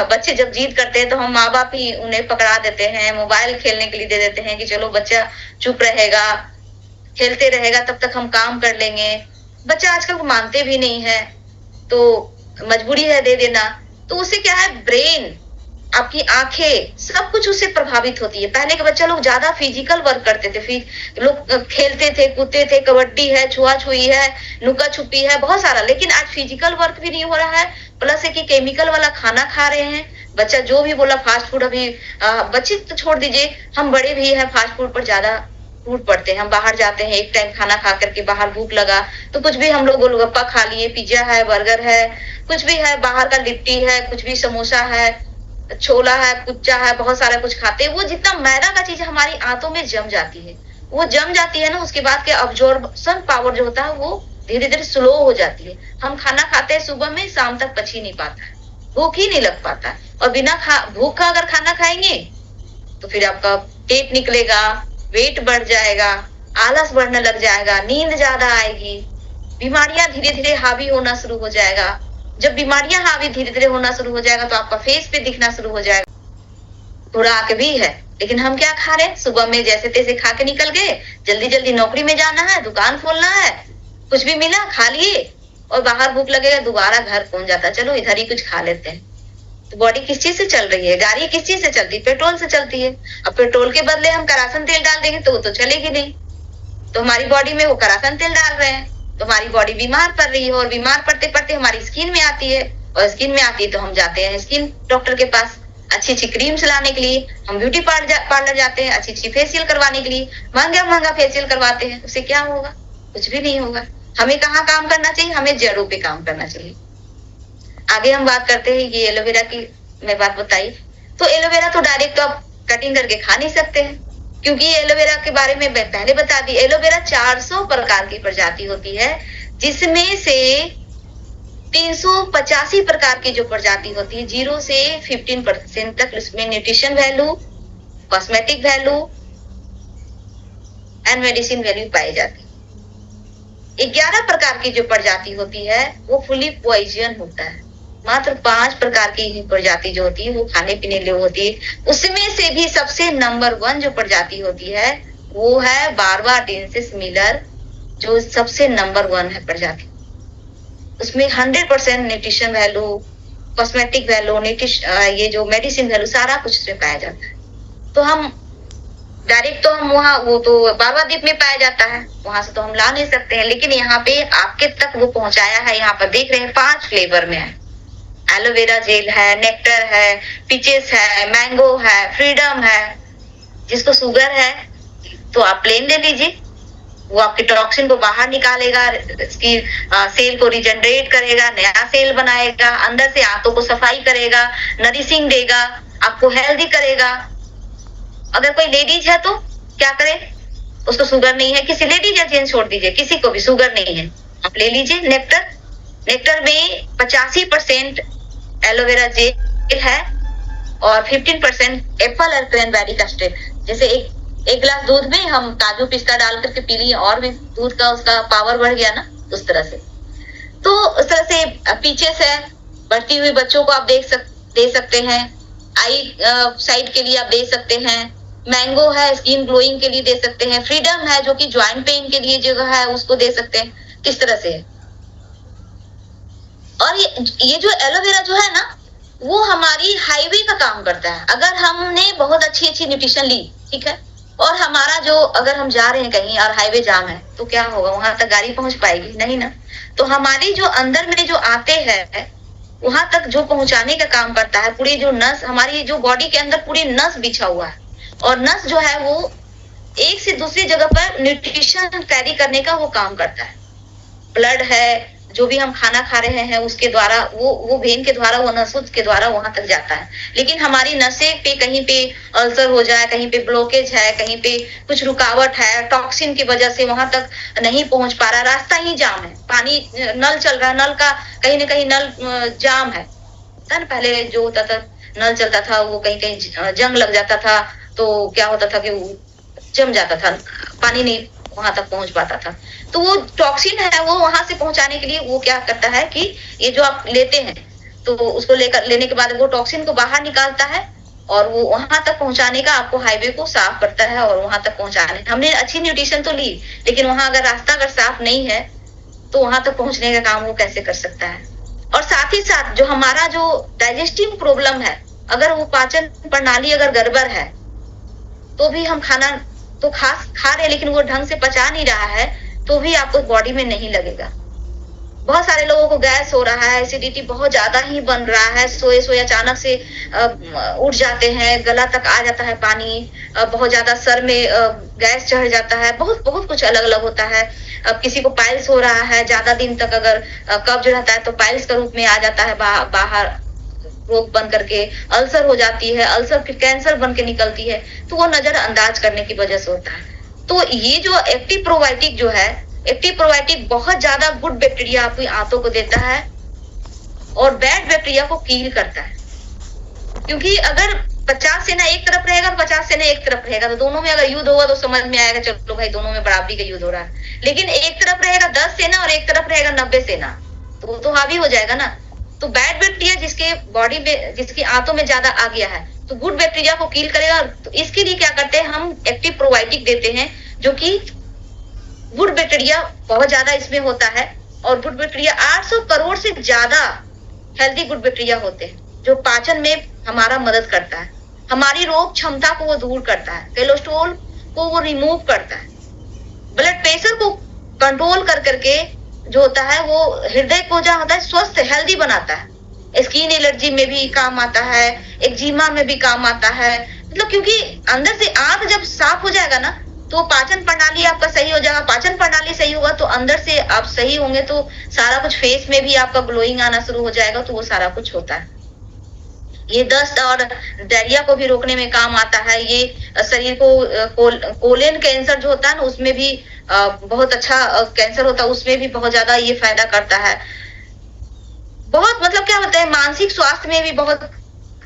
बच्चे जब जिद करते हैं तो हम माँ बाप ही उन्हें पकड़ा देते हैं, मोबाइल खेलने के लिए दे देते हैं कि चलो बच्चा चुप रहेगा, खेलते रहेगा, तब तक हम काम कर लेंगे। बच्चा आजकल मानते भी नहीं है, तो मजबूरी है दे देना। तो उससे क्या है, ब्रेन, आपकी आंखें, सब कुछ उससे प्रभावित होती है। पहले के बच्चा लोग ज्यादा फिजिकल वर्क करते थे, लोग खेलते थे, कूदते थे, कबड्डी है, छुआ छुई है, नुका छुपी है, बहुत सारा। लेकिन आज फिजिकल वर्क भी नहीं हो रहा है, प्लस है कि केमिकल वाला खाना खा रहे हैं। बच्चा जो भी बोला फास्ट फूड, अभी बच्चे तो छोड़ दीजिए, हम बड़े भी है फास्ट फूड पर ज्यादा टूट पड़ते हैं। हम बाहर जाते हैं, एक टाइम खाना खा करके बाहर भूख लगा तो कुछ भी हम लोग गोलगप्पा खा लिए, पिज्जा है, बर्गर है, कुछ भी है, बाहर का लिट्टी है, कुछ भी समोसा है, छोला है, कुच्चा है, बहुत सारा कुछ खाते हैं। वो जितना मैदा का चीज हमारी आंतों में जम जाती है, वो जम जाती है ना, उसके बाद के अब्जॉर्प्शन पावर जो होता है वो धीरे धीरे स्लो हो जाती है। हम खाना खाते हैं सुबह में, शाम तक पच ही नहीं पाता है, भूख ही नहीं लग पाता है। और बिना भूख का अगर खाना खाएंगे तो फिर आपका पेट निकलेगा, वेट बढ़ जाएगा, आलस बढ़ने लग जाएगा, नींद ज्यादा आएगी, बीमारियां धीरे धीरे हावी होना शुरू हो जाएगा। जब बीमारियां हावी धीरे धीरे होना शुरू हो जाएगा तो आपका फेस पे दिखना शुरू हो जाएगा। थोड़ा आके भी है, लेकिन हम क्या खा रहे हैं, सुबह में जैसे तैसे खा के निकल गए, जल्दी जल्दी नौकरी में जाना है, दुकान खोलना है, कुछ भी मिला खा लिए, और बाहर भूख लगेगा दोबारा घर पहुंच जाता है, चलो इधर ही कुछ खा लेते हैं। तो बॉडी किस चीज से चल रही है, गाड़ी किस चीज से चलती है, पेट्रोल से चलती है। अब पेट्रोल के बदले हम करासन तेल डाल देंगे तो वो तो चलेगी नहीं, तो हमारी बॉडी में वो करासन तेल डाल रहे हैं, तो हमारी बॉडी बीमार पड़ रही है, और बीमार पड़ते पड़ते हमारी स्किन में आती है, और स्किन में आती है तो हम जाते हैं स्किन डॉक्टर के पास, अच्छी अच्छी क्रीम्स लाने के लिए। हम ब्यूटी पार्लर जाते हैं, अच्छी अच्छी फेशियल करवाने के लिए, महंगा महंगा फेशियल करवाते हैं। उससे क्या होगा, कुछ भी नहीं होगा। हमें कहाँ काम करना चाहिए, हमें जड़ों पे काम करना चाहिए। आगे हम बात करते हैं, ये एलोवेरा की मैं बात बताई। तो एलोवेरा तो डायरेक्ट तो आप कटिंग करके खा नहीं सकते हैं, क्योंकि एलोवेरा के बारे में मैं पहले बता दी। एलोवेरा 400 प्रकार की प्रजाति होती है, जिसमें से 385 प्रकार की जो प्रजाति होती है, 0 से 15% तक उसमें nutrition value, cosmetic value and medicine value pi जाती है। 11 प्रकार की जो प्रजाति होती है वो फुली पॉइजन होता है। मात्र 5 प्रकार की प्रजाति जो होती है वो खाने पीने लिए होती है। उसमें से भी सबसे नंबर 1 जो प्रजाति होती है वो है बार्बाडेंसिस मिलर, जो सबसे नंबर 1 है प्रजाति। उसमें 100% न्यूट्रिशन वैल्यू, कॉस्मेटिक वैल्यू, ये जो मेडिसिन वैल्यू, सारा कुछ उसमें पाया जाता है। तो हम डायरेक्ट तो हम वहाँ, वो तो बारवा द्वीप में पाया जाता है, वहां से तो हम ला नहीं सकते हैं, लेकिन यहाँ पे आपके तक वो पहुंचाया है। यहाँ पर देख रहे हैं 5 फ्लेवर में है। एलोवेरा जेल है, नेक्टर है, पीचेस है, मैंगो है, फ्रीडम है। जिसको शुगर है तो आप प्लेन ले लीजिए, वो आपके टॉक्सिन को बाहर निकालेगा, इसकी सेल को रिजनरेट करेगा, नया सेल बनाएगा, अंदर से आंतों को सफाई करेगा, नरिशिंग देगा, आपको हेल्दी करेगा। अगर कोई लेडीज है तो क्या करे, उसको शुगर नहीं है, किसी लेडीज या जेंट्स छोड़ दीजिए, किसी को भी शुगर नहीं है, आप ले लीजिए नेक्टर। नेक्टर में 85% एलोवेरा जेल है और 15% एप्पल और क्रैनबेरी का स्टेप। जैसे एक गिलास दूध में हम काजू पिस्ता डाल करके पी लिए और भी दूध का उसका पावर बढ़ गया ना, उस तरह से। तो उस तरह से पीचेस है, बढ़ती हुई बच्चों को आप दे सकते हैं, आई साइड के लिए आप दे सकते हैं। मैंगो है, स्किन ग्लोइंग के लिए दे सकते हैं। फ्रीडम है जो कि ज्वाइंट पेन के लिए जगह है, उसको दे सकते हैं। किस तरह से है। और ये जो एलोवेरा जो है ना, वो हमारी हाईवे का काम करता है। अगर हमने बहुत अच्छी न्यूट्रिशन ली, ठीक है, और हमारा जो अगर हम जा रहे हैं कहीं और हाईवे जाम है तो क्या होगा, वहां तक गाड़ी पहुंच पाएगी नहीं ना। तो हमारी जो अंदर में जो आते हैं वहां तक जो पहुंचाने का काम करता है, पूरी जो नस, हमारी जो बॉडी के अंदर पूरी नस बिछा हुआ है, और नस जो है वो एक से दूसरी जगह पर न्यूट्रिशन कैरी करने का वो काम करता है। ब्लड है, जो भी हम खाना खा रहे हैं उसके द्वारा वो वेन के द्वारा, वो नसों के द्वारा वहां तक जाता है। लेकिन हमारी नसें पे कहीं पे अल्सर हो जाए, कहीं पे ब्लॉकेज है, कहीं पे कुछ रुकावट है, टॉक्सिन की वजह से वहां तक नहीं पहुंच पा रहा, रास्ता ही जाम है, पानी नल चल रहा है, नल का कहीं ना कहीं नल जाम है। पहले जो होता था नल चलता था वो कहीं कहीं जंग लग जाता था, तो क्या होता था कि वो जम जाता था, पानी नहीं वहां तक पहुंच पाता था। तो वो टॉक्सिन है, वो वहां से पहुंचाने के लिए वो क्या करता है कि ये जो आप लेते हैं तो उसको लेने के बाद वो टॉक्सिन को बाहर निकालता है और वो वहां तक पहुंचाने का आपको हाईवे को साफ करता है। और वहां तक पहुंचाने, हमने अच्छी न्यूट्रिशन तो ली, लेकिन वहां अगर रास्ता अगर साफ नहीं है तो वहां तक पहुंचने का काम वो कैसे कर सकता है। और साथ ही साथ जो हमारा जो डाइजेस्टिव प्रॉब्लम है, अगर वो पाचन प्रणाली अगर गड़बड़ है तो भी हम खाना तो खा रहे, लेकिन वो ढंग से पचा नहीं रहा है तो भी आपको बॉडी में नहीं लगेगा। बहुत सारे लोगों को गैस हो रहा है, एसिडिटी बहुत ज्यादा ही बन रहा है, सोए अचानक से उठ जाते हैं, गला तक आ जाता है पानी, बहुत ज्यादा सर में गैस चढ़ जाता है, बहुत कुछ अलग अलग होता है। अब किसी को पाइल्स हो रहा है, ज्यादा दिन तक अगर कब्ज रहता है तो पाइल्स का रूप में आ जाता है, बाहर रोग बन करके अल्सर हो जाती है, अल्सर फिर कैंसर बन के निकलती है, तो वो नजरअंदाज करने की वजह से होता है। तो ये जो एक्टिव प्रोबायोटिक जो है, एक्टिव प्रोबायोटिक बहुत ज्यादा गुड बैक्टीरिया आपकी आंतों को देता है और बैड बैक्टीरिया को कील करता है। क्योंकि अगर 50 सेना एक तरफ रहेगा और 50 सेना एक तरफ रहेगा तो दोनों में अगर युद्ध होगा तो समझ में आएगा चलो भाई दोनों में बराबरी का युद्ध हो रहा है। लेकिन एक तरफ रहेगा 10 सेना और एक तरफ रहेगा 90 सेना, तो वो तो हावी हो जाएगा ना। तो बैड बैक्टीरिया जिसके बॉडी में, जिसकी आंतों में ज्यादा आ गया है, तो गुड बैक्टीरिया को कील करेगा। तो इसके लिए क्या करते हैं, हम एक्टिव प्रोबायोटिक देते हैं जो कि गुड बैक्टीरिया बहुत ज्यादा इसमें होता है। और गुड बैक्टीरिया 800 करोड़ से ज्यादा हेल्दी गुड बैक्टीरिया होते हैं जो पाचन में हमारा मदद करता है, हमारी रोग क्षमता को वो दूर करता है, कोलेस्ट्रॉल को वो रिमूव करता है, ब्लड प्रेशर को कंट्रोल कर करके जो होता है वो हृदय को जो होता है स्वस्थ हेल्दी बनाता है। स्किन एलर्जी में भी काम आता है, एक्जिमा में भी काम आता है। मतलब क्योंकि अंदर से आंत जब साफ हो जाएगा ना तो पाचन प्रणाली आपका सही हो जाएगा, पाचन प्रणाली सही होगा तो अंदर से आप सही होंगे तो सारा कुछ, फेस में भी आपका ग्लोइंग आना शुरू हो जाएगा, तो वो सारा कुछ होता है। ये दस्त और डायरिया को भी रोकने में काम आता है। ये शरीर को कोलेन कैंसर जो होता है ना उसमें भी बहुत अच्छा कैंसर होता है, उसमें भी बहुत ज्यादा ये फायदा करता है। बहुत मतलब क्या होता है, मानसिक स्वास्थ्य में भी बहुत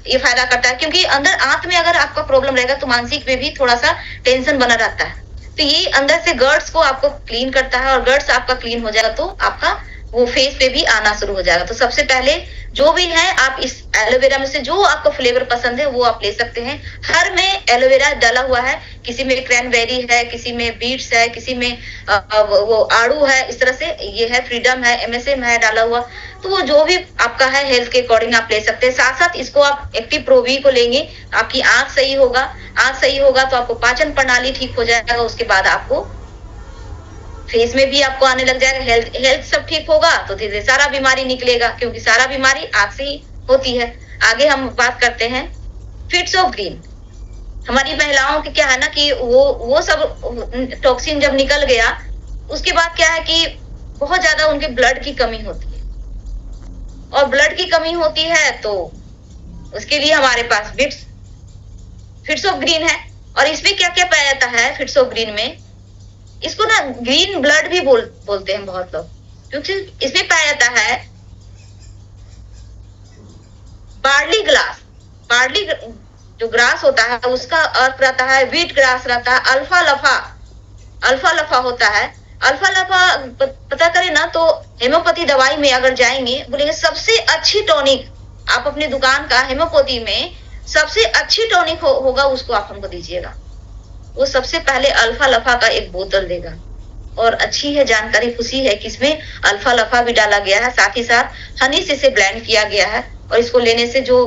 ये फायदा करता है। क्योंकि अंदर आंत में अगर आपका प्रॉब्लम रहेगा तो मानसिक में भी थोड़ा सा टेंशन बना रहता है। तो ये अंदर से गर्ड्स को आपको क्लीन करता है और गर्ड्स आपका क्लीन हो जाएगा तो आपका वो फेस पे भी आना शुरू हो जाएगा। तो सबसे पहले जो भी है आप इस एलोवेरा में से जो आपको फ्लेवर पसंद है वो आप ले सकते हैं। हर में एलोवेरा डाला हुआ है, किसी में क्रैनबेरी है, किसी में बीट्स है, किसी में वो आड़ू है, इस तरह से ये है, फ्रीडम है, MSM है डाला हुआ। तो वो जो भी आपका है हेल्थ के अकॉर्डिंग आप ले सकते हैं। साथ साथ इसको आप एक्टिव प्रोवी को लेंगे, आपकी आंख सही होगा, आंख सही होगा तो आपको पाचन प्रणाली ठीक हो जाएगा, उसके बाद आपको फेस में भी आपको आने लग जाएगा, हेल्थ सब ठीक होगा तो धीरे धीरे सारा बीमारी निकलेगा, क्योंकि सारा बीमारी आंख से ही होती है। आगे हम बात करते हैं फिट्स ऑफ ग्रीन। हमारी महिलाओं की क्या है ना कि वो सब टॉक्सिन जब निकल गया उसके बाद क्या है कि बहुत ज्यादा उनके ब्लड की कमी होती है, और ब्लड की कमी होती है तो उसके लिए हमारे पास फिट्स ऑफ ग्रीन है। और इसमें क्या क्या पाया जाता है फिट्स ऑफ ग्रीन में, इसको ना ग्रीन ब्लड भी बोलते हैं बहुत लोग, क्योंकि इसमें पाया जाता है बार्ली ग्लास, बार्ली जो ग्रास होता है उसका अर्थ रहता है, व्हीट ग्रास रहता है, अल्फा लफा होता है। अल्फा लफा पता करें ना तो हेमोपैथी दवाई में अगर जाएंगे बोलेंगे सबसे अच्छी टॉनिक आप अपनी दुकान का हेमोपैथी में सबसे अच्छी टॉनिक होगा उसको आप हमको दीजिएगा। वो सबसे पहले अल्फा लफा का एक बोतल देगा। और अच्छी है जानकारी, खुशी है कि इसमें अल्फा लफा भी डाला गया है, साथ ही साथ हनी से इसे ब्लेंड किया गया है। और इसको लेने से जो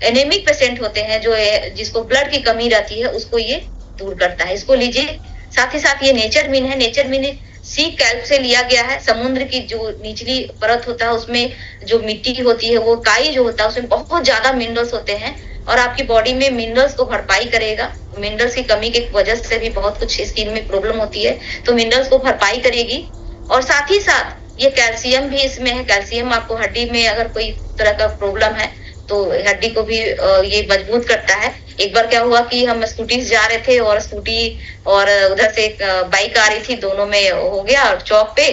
एनेमिक पेशेंट होते हैं, जो जिसको ब्लड की कमी रहती है, उसको ये दूर करता है। इसको लीजिए। साथ ही साथ ये नेचर मिन है। नेचर मिन सी कैल्प से लिया गया है। समुद्र की जो निचली परत होता है उसमें जो मिट्टी होती है, वो काई जो होता है उसमें बहुत ज्यादा मिनरल्स होते हैं और आपकी बॉडी में मिनरल्स को भरपाई करेगा। मिनरल्स की कमी की वजह से भी बहुत कुछ स्किन में प्रॉब्लम होती है, तो मिनरल्स को भरपाई करेगी। और साथ ही साथ ये कैल्शियम भी इसमें है। कैल्शियम आपको हड्डी में अगर कोई तरह का प्रॉब्लम है तो हड्डी को भी ये मजबूत करता है। एक बार क्या हुआ कि हम स्कूटी से जा रहे थे और स्कूटी और उधर से एक बाइक आ रही थी, दोनों में हो गया चौक पे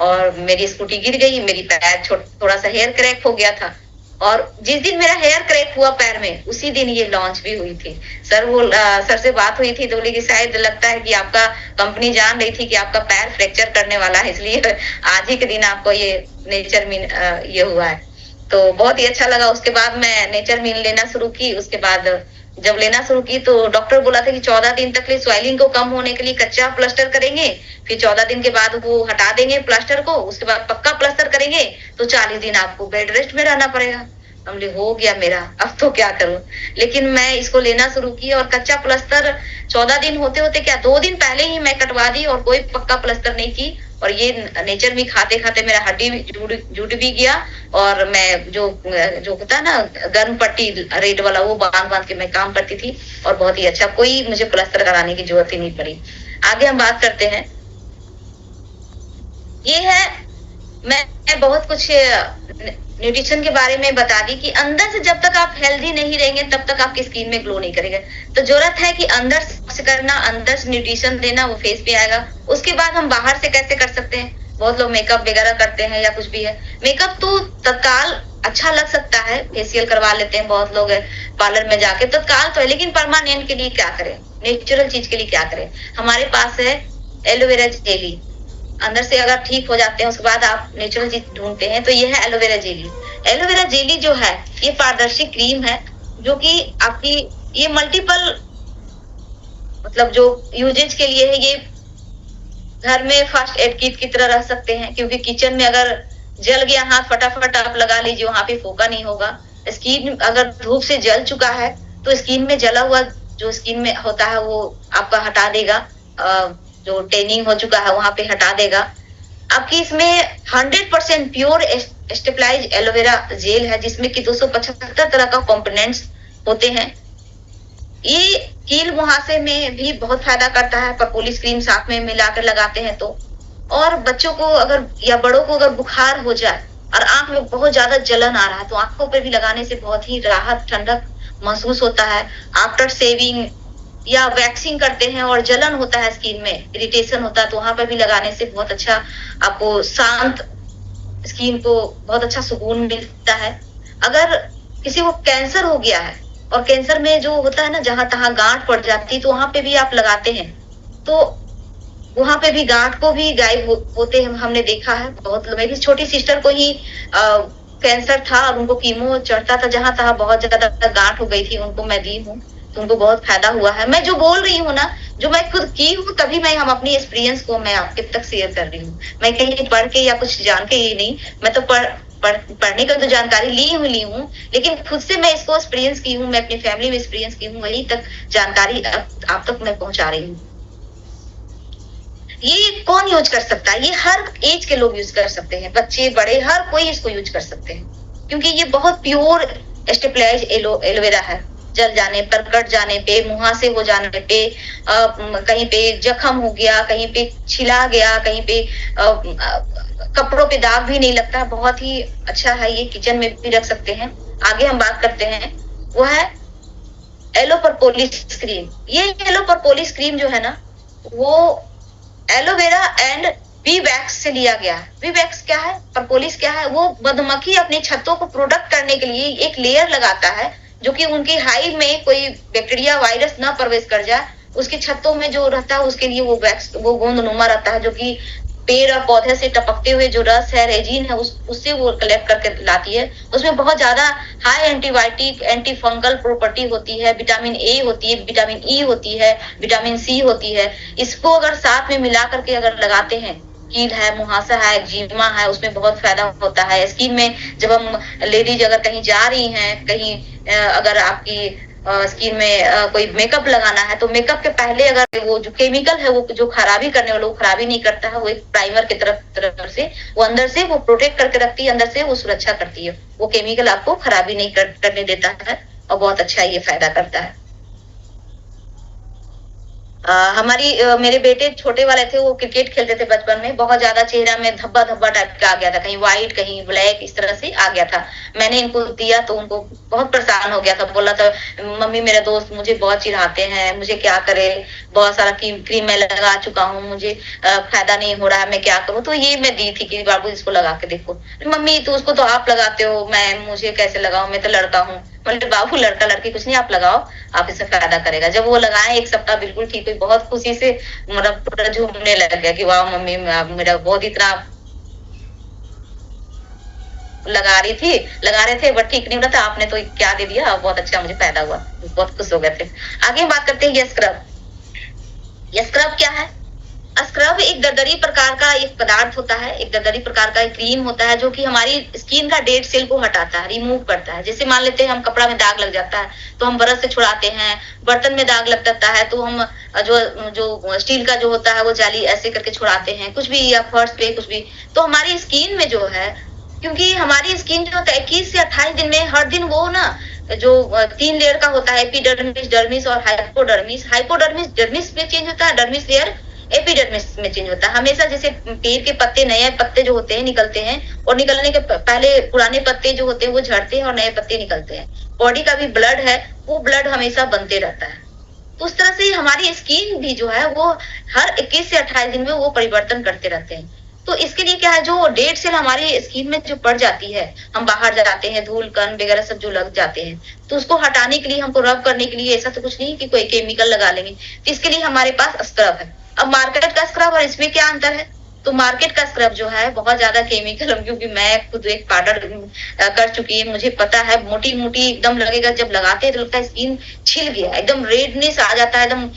और मेरी स्कूटी गिर गई। मेरी पैर थोड़ा सा हेयर क्रैक हो गया था और जिस दिन मेरा हेयर क्रैक हुआ पैर में उसी दिन ये लॉन्च भी हुई थी। सर से बात हुई थी तो बोले कि शायद लगता है कि आपका कंपनी जान रही थी कि आपका पैर फ्रैक्चर करने वाला है, इसलिए आज ही के दिन आपको ये नेचर मीन ये हुआ है। तो बहुत ही अच्छा लगा। उसके बाद मैं नेचर मीन लेना शुरू की। उसके बाद जब लेना शुरू की तो डॉक्टर बोला था कि 14 दिन तक लिए स्वेलिंग को कम होने के लिए कच्चा प्लास्टर करेंगे, फिर 14 दिन के बाद वो हटा देंगे प्लास्टर को, उसके बाद पक्का प्लास्टर करेंगे, तो 40 दिन आपको बेड रेस्ट में रहना पड़ेगा। हमने हो गया मेरा, अब तो क्या करूं। लेकिन मैं इसको लेना शुरू की और कच्चा प्लास्टर 14 दिन होते होते क्या 2 दिन पहले ही मैं कटवा दी और कोई पक्का प्लास्टर नहीं की। और ये नेचर भी खाते खाते मेरा हड्डी जुट भी गया और मैं जो होता है ना गर्म पट्टी रेड वाला, वो बांध के मैं काम करती थी और बहुत ही अच्छा, कोई मुझे प्लास्टर कराने की जरूरत ही नहीं पड़ी। आगे हम बात करते हैं। ये है, मैं बहुत कुछ न्यूट्रिशन के बारे में बता दी कि अंदर से जब तक आप हेल्दी नहीं रहेंगे तब तक आपकी स्किन में ग्लो नहीं करेगा। तो जरूरत है कि अंदर से करना, अंदर से न्यूट्रिशन देना, वो फेस पे आएगा। उसके बाद हम बाहर से कैसे कर सकते हैं। बहुत लोग मेकअप वगैरह करते हैं या कुछ भी है। मेकअप तो तत्काल अच्छा लग सकता है, फेशियल करवा लेते हैं बहुत लोग पार्लर में जाके, तत्काल तो है, लेकिन परमानेंट के लिए क्या करें, नेचुरल चीज के लिए क्या करें। हमारे पास है एलोवेरा जेली। अंदर से अगर ठीक हो जाते हैं उसके बाद आप नेचुरल चीज ढूंढते हैं, तो ये है एलोवेरा जेली। एलोवेरा जेली जो है ये पारदर्शी क्रीम है जो कि आपकी ये मल्टीपल मतलब जो यूजेज के लिए है। ये घर में फर्स्ट एड किट की तरह रह सकते हैं, क्योंकि किचन में अगर जल गया हाथ फटाफट आप लगा लीजिए, वहां पे फोका नहीं होगा। स्किन अगर धूप से जल चुका है तो स्किन में जला हुआ जो स्किन में होता है वो आपका हटा देगा, जो टेनिंग हो चुका है वहां पे हटा देगा। आपकी इसमें 100% प्योर स्टेबलाइज एलोवेरा जेल है, जिसमें कि 275 तरह का कंपोनेंट्स होते हैं। ये कील मुहासे में भी बहुत फायदा करता है, परपोलिस क्रीम साथ में मिलाकर लगाते हैं तो। और बच्चों को अगर या बड़ों को अगर बुखार हो जाए और आंख में बहुत ज्यादा जलन आ रहा है तो आंखों पर भी लगाने से बहुत ही राहत ठंडक महसूस होता है। आफ्टर शेविंग या वैक्सिंग करते हैं और जलन होता है स्किन में, इरिटेशन होता है, तो वहां पर भी लगाने से बहुत अच्छा आपको शांत स्किन को बहुत अच्छा सुकून मिलता है। अगर किसी को कैंसर हो गया है और कैंसर में जो होता है ना जहां तहां गांठ पड़ जाती है, तो वहां पे भी आप लगाते हैं तो वहां पे भी गांठ को भी गायब होते हैं, हमने देखा है। बहुत मेरी छोटी सिस्टर को ही कैंसर था और उनको कीमो चढ़ता था, जहां तहां बहुत ज्यादा गांठ हो गई थी, उनको मैं दी हूँ तो उनको बहुत फायदा हुआ है। मैं जो बोल रही हूँ ना, जो मैं खुद की हूँ, तभी मैं हम अपनी एक्सपीरियंस को मैं आपके तक शेयर कर रही हूँ। मैं कहीं पढ़ के या कुछ जान के ही नहीं, मैं तो पढ़ने का तो जानकारी ली हूँ, लेकिन खुद से मैं इसको एक्सपीरियंस की हूँ, मैं अपनी फैमिली में एक्सपीरियंस की हूँ, वही तक जानकारी आप तक मैं पहुंचा रही हूँ। ये कौन यूज कर सकता है? ये हर एज के लोग यूज कर सकते हैं, बच्चे बड़े हर कोई इसको यूज कर सकते हैं, क्योंकि ये बहुत प्योर स्टेबलाइज एलोवेरा है। जल जाने पर, कट जाने पे, मुहासे हो जाने पे, कहीं पे जख्म हो गया, कहीं पे छिला गया, कहीं पे कपड़ों पे दाग भी नहीं लगता, बहुत ही अच्छा है। ये किचन में भी रख सकते हैं। आगे हम बात करते हैं, वो है एलो परपोलिस क्रीम। ये एलो परपोलिस क्रीम जो है ना, वो एलोवेरा एंड बी वैक्स से लिया गया है। बी वैक्स क्या है, परपोलिस क्या है? वो मधुमक्खी अपनी छत्तों को प्रोडक्ट करने के लिए एक लेयर लगाता है जो कि उनकी हाइव में कोई बैक्टीरिया वायरस ना प्रवेश कर जाए, उसकी छतों में जो रहता है उसके लिए वो गोंदनुमा रहता है, जो कि पेड़ और पौधे से टपकते हुए जो रस है, रेजिन है, उससे वो कलेक्ट करके लाती है। उसमें बहुत ज्यादा high antibiotic, anti fungal property होती है, विटामिन ए होती है, विटामिन ई होती है, विटामिन सी होती है। इसको अगर साथ में मिला करके अगर लगाते हैं, कील है, मुहासा है, एक्जिमा है, उसमें बहुत फायदा होता है। स्किन में जब हम लेडीज अगर कहीं जा रही हैं, कहीं अगर आपकी स्किन में कोई मेकअप लगाना है, तो मेकअप के पहले अगर वो जो केमिकल है वो जो खराबी करने वाला, वो खराबी नहीं करता है, वो एक प्राइमर की तरफ से वो अंदर से वो प्रोटेक्ट करके रखती है, अंदर से वो सुरक्षा करती है। वो केमिकल आपको खराबी नहीं करने देता है और बहुत अच्छा ये फायदा करता है। मेरे बेटे छोटे वाले थे, वो क्रिकेट खेलते थे बचपन में, बहुत ज्यादा चेहरा में धब्बा धब्बा टाइप का आ गया था, कहीं व्हाइट कहीं ब्लैक, इस तरह से आ गया था। मैंने इनको दिया तो उनको बहुत परेशान हो गया था, बोला था मम्मी मेरे दोस्त मुझे बहुत चिढ़ाते हैं, मुझे क्या करे, बहुत सारा क्रीम मैं लगा चुका हूँ, मुझे फायदा नहीं हो रहा है, मैं क्या करूँ। तो ये मैं दी थी कि बाबू इसको लगा के देखो। मम्मी तो उसको तो आप लगाते हो, मुझे कैसे लगाऊं, मैं तो लड़का हूँ। मतलब बाबू लड़का लड़की कुछ नहीं, आप लगाओ, आप इससे फायदा करेगा। जब वो लगाए 1 सप्ताह बिल्कुल ठीक हुई, बहुत खुशी से मतलब पूरा झूमने लग गया कि वाह मम्मी मेरा बहुत इतना लगा रहे थे बट ठीक नहीं हो रहा था, आपने तो क्या दे दिया, बहुत अच्छा मुझे फायदा हुआ, बहुत खुश हो गए थे। आगे बात करते हैं ये स्क्रब। ये स्क्रब क्या है? स्क्रब एक दरदरी प्रकार का एक पदार्थ होता है, एक दरदरी प्रकार का एक क्रीम होता है, जो कि हमारी स्किन का डेड सेल को हटाता है, रिमूव करता है। जैसे मान लेते हैं हम कपड़ा में दाग लग जाता है तो हम ब्रश से छुड़ाते हैं, बर्तन में दाग लग जाता है तो हम जो स्टील का जो होता है वो जाली ऐसे करके छुड़ाते हैं, कुछ भी, या फर्श पे कुछ भी। तो हमारी स्किन में जो है, क्योंकि हमारी स्किन जो 21 से 28 दिन में हर दिन वो ना जो 3 लेयर का होता है, एपिडर्मिस, डर्मिस और हाइपोडर्मिस। हाइपोडर्मिस डर्मिस में चेंज होता है, डर्मिस लेयर एपिडर्मिस में चेंज होता है। हमेशा जैसे पेड़ के पत्ते, नए पत्ते जो होते हैं निकलते हैं, और निकलने के पहले पुराने पत्ते जो होते हैं वो झड़ते हैं और नए पत्ते निकलते हैं। बॉडी का भी ब्लड है, वो ब्लड हमेशा बनते रहता है। तो उस तरह से हमारी स्किन भी जो है वो हर 21 से 28 दिन में वो परिवर्तन करते रहते हैं। तो इसके लिए क्या है, जो डेड सेल हमारी स्किन में जो पड़ जाती है, हम बाहर जाते हैं, धूल कण वगैरह सब जो लग जाते हैं, तो उसको हटाने के लिए, हमको रब करने के लिए ऐसा तो कुछ नहीं कि कोई केमिकल लगा लेंगे। तो इसके लिए हमारे पास स्क्रब है। अब मार्केट का स्क्रब और इसमें क्या अंतर है? तो मार्केट का स्क्रब जो है बहुत ज्यादा केमिकल, क्योंकि मैं खुद एक पाउडर कर चुकी है, मुझे पता है, मोटी मोटी एकदम लगेगा, जब लगाते हैं तो लगता है स्किन छिल गया, एकदम रेडनेस आ जाता है, एकदम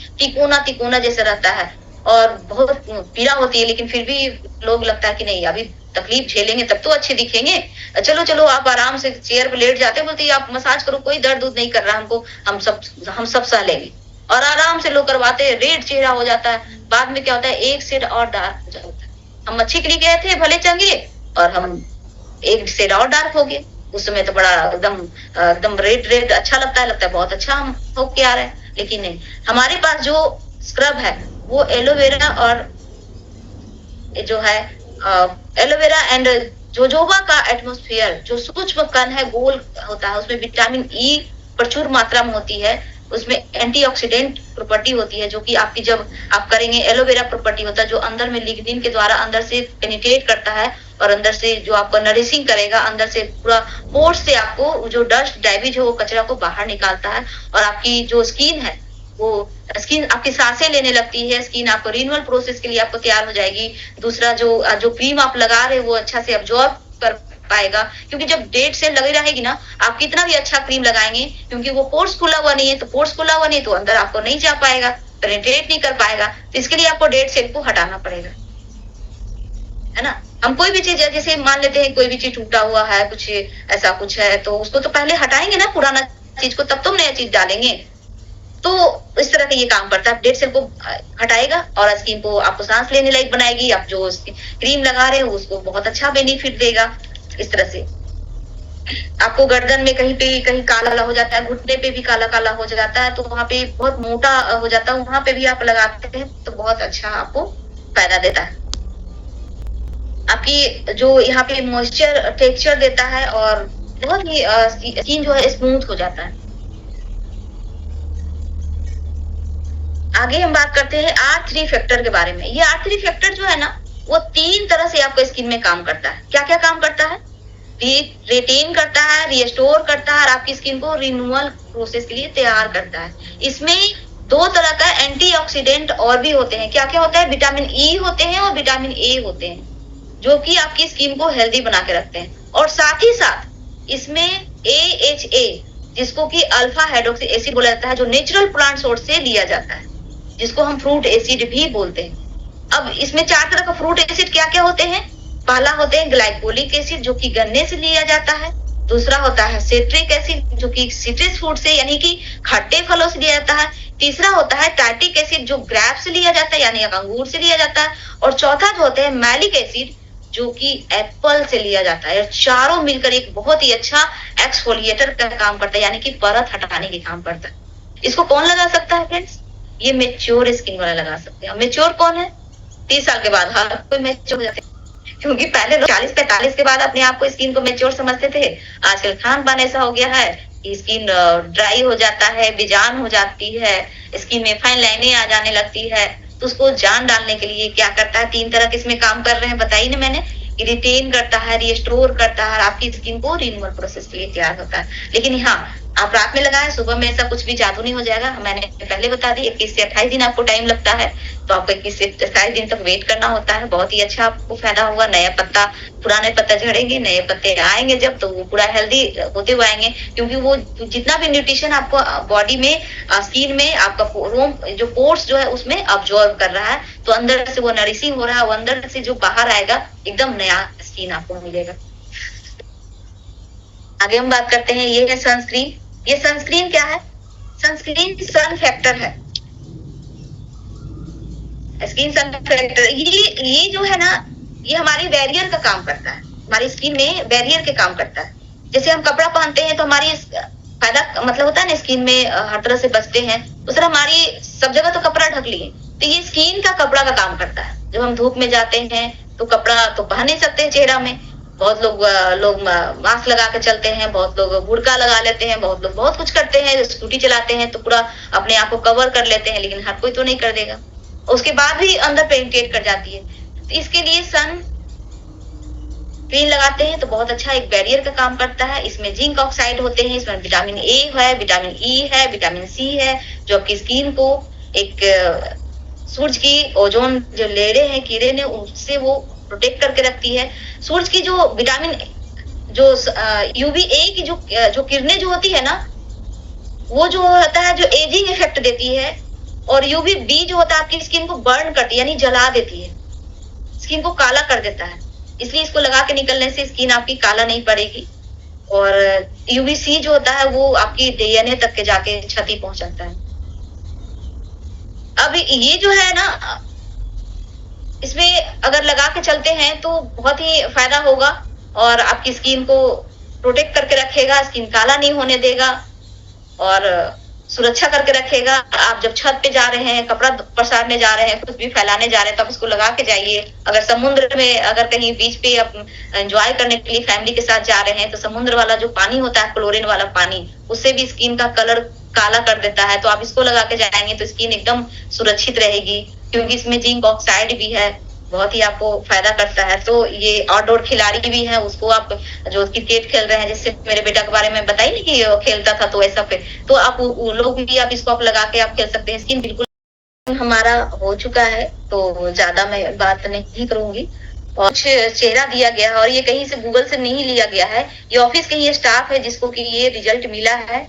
तिकोना जैसा रहता है और बहुत पीड़ा होती है। लेकिन फिर भी लोग लगता है कि नहीं अभी तकलीफ झेलेंगे तब तो अच्छे दिखेंगे, चलो आप आराम से चेयर पे लेट जाते, बोलते आप मसाज करो, कोई दर्द नहीं कर रहा हमको, हम सब सह लेंगे, और आराम से लोग करवाते हैं, रेड चेहरा हो जाता है। बाद में क्या होता है, एक शेड और डार्क हो जाता है। हम अच्छे के लिए गए थे भले चंगे, और हम एक शेड और डार्क हो गए। उस समय तो बड़ा एकदम रेड अच्छा लगता है बहुत अच्छा हम होके आ रहे हैं। लेकिन नहीं, हमारे पास जो स्क्रब है वो एलोवेरा और जो है एलोवेरा एंड जोजोबा का एटमॉस्फेयर, जो सूक्ष्म कण है, गोल होता है, उसमें विटामिन ई प्रचुर मात्रा में होती है, उसमें एंटीऑक्सीडेंट प्रॉपर्टी होती है, जो कि आपकी जब आप करेंगे, एलोवेरा प्रॉपर्टी होता है जो अंदर में लिग्निन के द्वारा अंदर से पेनिट्रेट करता है और अंदर से जो आपको नरिशिंग करेगा, अंदर से पूरा पोर्ट से आपको जो डस्ट डैमेज हो वो कचरा को बाहर निकालता है, और आपकी जो स्किन है वो स्किन आपकी सांसें लेने लगती है, स्किन आपको रिन्यूअल प्रोसेस के लिए आपको तैयार हो जाएगी। दूसरा जो क्रीम आप लगा रहे वो अच्छा से अब्जॉर्ब कर पाएगा, क्योंकि जब डेड सेल लगी रहेगी ना, आप कितना भी अच्छा क्रीम लगाएंगे, क्योंकि वो पोर्स खुला हुआ नहीं है, तो पोर्स खुला हुआ नहीं तो अंदर आपको नहीं जा पाएगा, पेनिट्रेट नहीं कर पाएगा। तो इसके लिए आपको डेड सेल को हटाना पड़ेगा, है ना। हम कोई भी चीज है, जैसे मान लेते हैं कोई भी चीज टूटा हुआ है, कुछ ऐसा कुछ है, तो उसको तो पहले हटाएंगे ना पुराना चीज को, तब तो नया चीज डालेंगे। तो इस तरह का ये काम करता है, डेड सेल को हटाएगा और स्किन को आपको सांस लेने लायक बनाएगी। आप जो क्रीम लगा रहे हो उसको बहुत अच्छा बेनिफिट देगा। इस तरह से आपको गर्दन में कहीं काला हो जाता है, घुटने पे भी काला काला हो जाता है, तो वहां पे बहुत मोटा हो जाता है, वहां पे भी आप लगाते हैं तो बहुत अच्छा आपको फायदा देता है। आपकी जो यहाँ पे मॉइस्चर टेक्सचर देता है और बहुत ही स्किन जो है स्मूथ हो जाता है। आगे हम बात करते हैं R3 फैक्टर के बारे में। ये R3 फैक्टर जो है ना, वो 3 तरह से आपको स्किन में काम करता है। क्या क्या काम करता है? रिटेन करता है, रिस्टोर करता है और आपकी स्किन को रिन्यूअल प्रोसेस के लिए तैयार करता है। इसमें 2 तरह का एंटीऑक्सीडेंट और भी होते हैं। क्या क्या होता है? विटामिन ई होते हैं और विटामिन ए होते हैं, जो कि आपकी स्किन को हेल्दी बना के रखते हैं। और साथ ही साथ इसमें AHA, जिसको कि अल्फा हाइड्रोक्सी एसिड बोला जाता है, जो नेचुरल प्लांट सोर्स से लिया जाता है, जिसको हम फ्रूट एसिड भी बोलते हैं। अब इसमें 4 तरह का फ्रूट एसिड क्या क्या होते हैं? पहला होते हैं ग्लाइकोलिक एसिड, जो कि गन्ने से लिया जाता है। दूसरा होता है सिट्रिक एसिड, जो कि सिट्रस फ्रूट से यानी कि खट्टे फलों से लिया जाता है। तीसरा होता है टार्टिक एसिड, जो ग्रेप से लिया जाता है यानी अंगूर से लिया जाता है। और चौथा जो होता है मैलिक एसिड, जो कि एप्पल से लिया जाता है। चारों मिलकर एक बहुत ही अच्छा एक्सफोलिएटर का काम करता है, यानी कि परत हटाने के काम करता है। इसको कौन लगा सकता है फ्रेंड्स? ये मेच्योर स्किन वाला लगा सकते हैं। मेच्योर कौन है? 30 साल के बाद हर कोई मेच्योर हो जाते हैं, क्योंकि पहले लोग 40-45 के बाद अपने आप को स्किन को मेच्योर समझते थे। आजकल खान पान ऐसा हो गया है कि स्किन ड्राई हो जाता है, बेजान हो जाती है, स्किन में फाइन लाइनें आ जाने लगती है। तो उसको जान डालने के लिए क्या करता है? 3 तरह के इसमें काम कर रहे हैं, बताइए ना मैंने। रिटेन करता है, रिस्टोर करता है, आपकी स्किन को रिन्यूअल प्रोसेस के लिए तैयार होता है। लेकिन हाँ, आप रात में लगाएं, सुबह में ऐसा कुछ भी जादू नहीं हो जाएगा। मैंने पहले बता दी 21 से 28 दिन आपको टाइम लगता है, तो आपको 21 से 27 दिन तक वेट करना होता है। बहुत ही अच्छा आपको फायदा होगा। नया पत्ता, पुराने पत्ते झड़ेंगे, नए पत्ते आएंगे जब, तो वो पूरा हेल्दी होते हुए आएंगे, क्योंकि वो जितना भी न्यूट्रिशन आपको बॉडी में, स्किन में, आपका रोम जो पोर्स जो है उसमें अब्जॉर्ब कर रहा है, तो अंदर से वो नरिशिंग हो रहा है, वो अंदर से जो बाहर आएगा एकदम नया स्किन आपको मिलेगा। आगे हम बात करते हैं, ये है सनस्क्रीन। ये सनस्क्रीन क्या है? सनस्क्रीन सन फैक्टर है। स्किन सन फैक्टर ये जो है ना, ये हमारी बैरियर का काम करता है, हमारी स्किन में बैरियर के काम करता है। जैसे हम कपड़ा पहनते हैं तो हमारी फायदा मतलब होता है ना, स्किन में हर तरह से बचते हैं, उस तरह हमारी सब जगह तो कपड़ा ढक लिए, तो ये स्किन का कपड़ा का काम करता है। जब हम धूप में जाते हैं तो कपड़ा तो पहन नहीं सकते चेहरा में, बहुत लोग मास्क लगा के चलते हैं, बहुत लोग बुर्का लगा लेते हैं, बहुत लोग बहुत कुछ करते हैं। स्कूटी चलाते हैं तो पूरा अपने आप को कवर कर लेते हैं, लेकिन हर कोई तो नहीं कर देगा, उसके बाद भी अंदर पेनिट्रेट कर जाती है। तो इसके लिए सन क्रीम लगाते हैं तो बहुत अच्छा एक बैरियर का काम करता है। इसमें जिंक ऑक्साइड होते हैं, इसमें विटामिन ए है, विटामिन ई है, विटामिन सी है, जो आपकी स्किन को एक सूरज की ओजोन जो लेयरें हैं, कीड़े ने, उससे वो प्रोटेक्ट करके रखती है। सूरज की जो विटामिन जो UVA की जो किरणें जो होती है ना, वो जो होता है जो एजिंग इफेक्ट देती है, और UVB जो होता है आपकी स्किन को बर्न करती है, यानी जला देती है, स्किन को काला कर देता है। इसलिए इसको लगा के निकलने से स्किन आपकी काला नहीं पड़ेगी। और UVC जो होता है वो आपकी DNA तक के जाके क्षति पहुंचाता है। अब ये जो है ना, इसमें अगर लगा के चलते हैं तो बहुत ही फायदा होगा और आपकी स्किन को प्रोटेक्ट करके रखेगा, स्किन काला नहीं होने देगा और सुरक्षा करके रखेगा। आप जब छत पे जा रहे हैं, कपड़ा पसारने जा रहे हैं, कुछ भी फैलाने जा रहे हैं, तो आप इसको लगा के जाइए। अगर समुद्र में, अगर कहीं बीच पे आप एंजॉय करने के लिए फैमिली के साथ जा रहे हैं, तो समुद्र वाला जो पानी होता है, क्लोरीन वाला पानी, उससे भी स्किन का कलर काला कर देता है। तो आप इसको लगा के जाएंगे तो स्किन एकदम सुरक्षित रहेगी, क्योंकि इसमें जिंक ऑक्साइड भी है, बहुत ही आपको फायदा करता है। तो ये आउटडोर खिलाड़ी भी है, उसको आप जो क्रिकेट खेल रहे हैं, जैसे मेरे बेटा के बारे में बताइए ना कि खेलता था, तो ऐसा पे तो आप लोग भी आप इसको आप लगा के आप खेल सकते हैं। स्किन बिल्कुल हमारा हो चुका है, तो ज्यादा मैं बात नहीं करूंगी। और चेहरा दिया गया है और ये कहीं से गूगल से नहीं लिया गया है, ये ऑफिस के ही स्टाफ है जिसको कि ये रिजल्ट मिला है।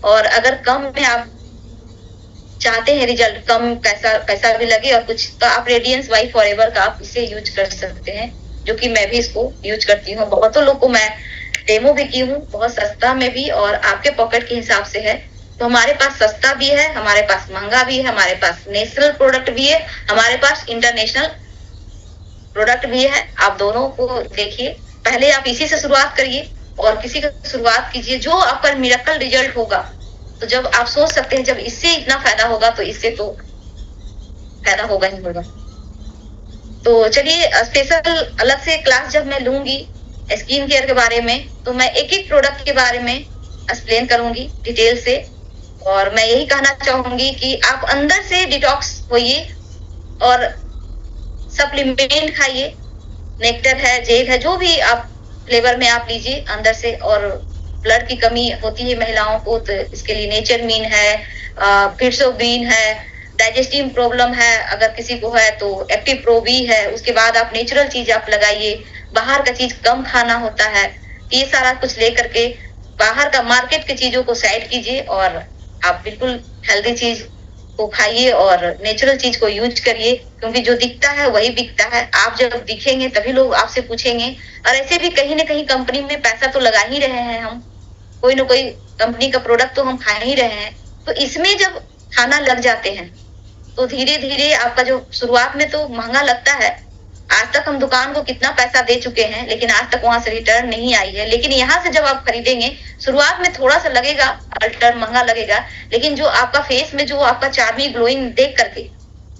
और अगर कम में आप चाहते हैं रिजल्ट, कम पैसा भी लगे और कुछ, तो आप रेडियंस वाई फॉरएवर का आप इसे यूज कर सकते हैं, जो कि मैं भी इसको यूज करती हूँ। बहुतों लोग को मैं डेमो भी की हूँ, बहुत सस्ता में भी और आपके पॉकेट के हिसाब से है। तो हमारे पास सस्ता भी है, हमारे पास महंगा भी है, हमारे पास नेशनल प्रोडक्ट भी है, हमारे पास इंटरनेशनल प्रोडक्ट भी है। आप दोनों को देखिए, पहले आप इसी से शुरुआत करिए और किसी का शुरुआत कीजिए, जो आपका मिरेकल रिजल्ट होगा। तो जब आप सोच सकते हैं जब इससे इतना फायदा होगा तो इससे तो फायदा होगा ही होगा। तो चलिए, स्पेशल अलग से क्लास जब मैं लूंगी स्किन केयर के बारे में, तो मैं एक एक प्रोडक्ट के बारे में एक्सप्लेन करूंगी डिटेल से। और मैं यही कहना चाहूंगी कि आप अंदर से डिटॉक्स होइए और सप्लीमेंट खाइए, नेक्टर है, जेल है, जो भी आप फ्लेवर में आप लीजिए अंदर से, और ब्लड की कमी होती है महिलाओं को, तो इसके लिए नेचर मीन है, फिट्सो बीन है, डाइजेस्टिव प्रॉब्लम है अगर किसी को है तो एक्टिव प्रो भी है। उसके बाद आप नेचुरल चीज आप लगाइए, बाहर का चीज कम खाना होता है। ये सारा कुछ लेकर के बाहर का मार्केट की चीजों को साइड कीजिए और आप बिल्कुल हेल्दी चीज को खाइए और नेचुरल चीज को यूज करिए, क्योंकि जो दिखता है वही बिकता है। आप जब दिखेंगे तभी लोग आपसे पूछेंगे। और ऐसे भी कहीं ना कहीं कंपनी में पैसा तो लगा ही रहे हैं हम, कोई ना कोई कंपनी का प्रोडक्ट तो हम खा ही रहे हैं। तो इसमें जब खाना लग जाते हैं तो धीरे धीरे आपका जो शुरुआत में तो महंगा लगता है। आज तक हम दुकान को कितना पैसा दे चुके हैं, लेकिन आज तक वहां से रिटर्न नहीं आई है। लेकिन यहाँ से जब आप खरीदेंगे, शुरुआत में थोड़ा सा लगेगा, रिटर्न महंगा लगेगा, लेकिन जो आपका फेस में जो आपका चार्मिंग ग्लोइंग देख करके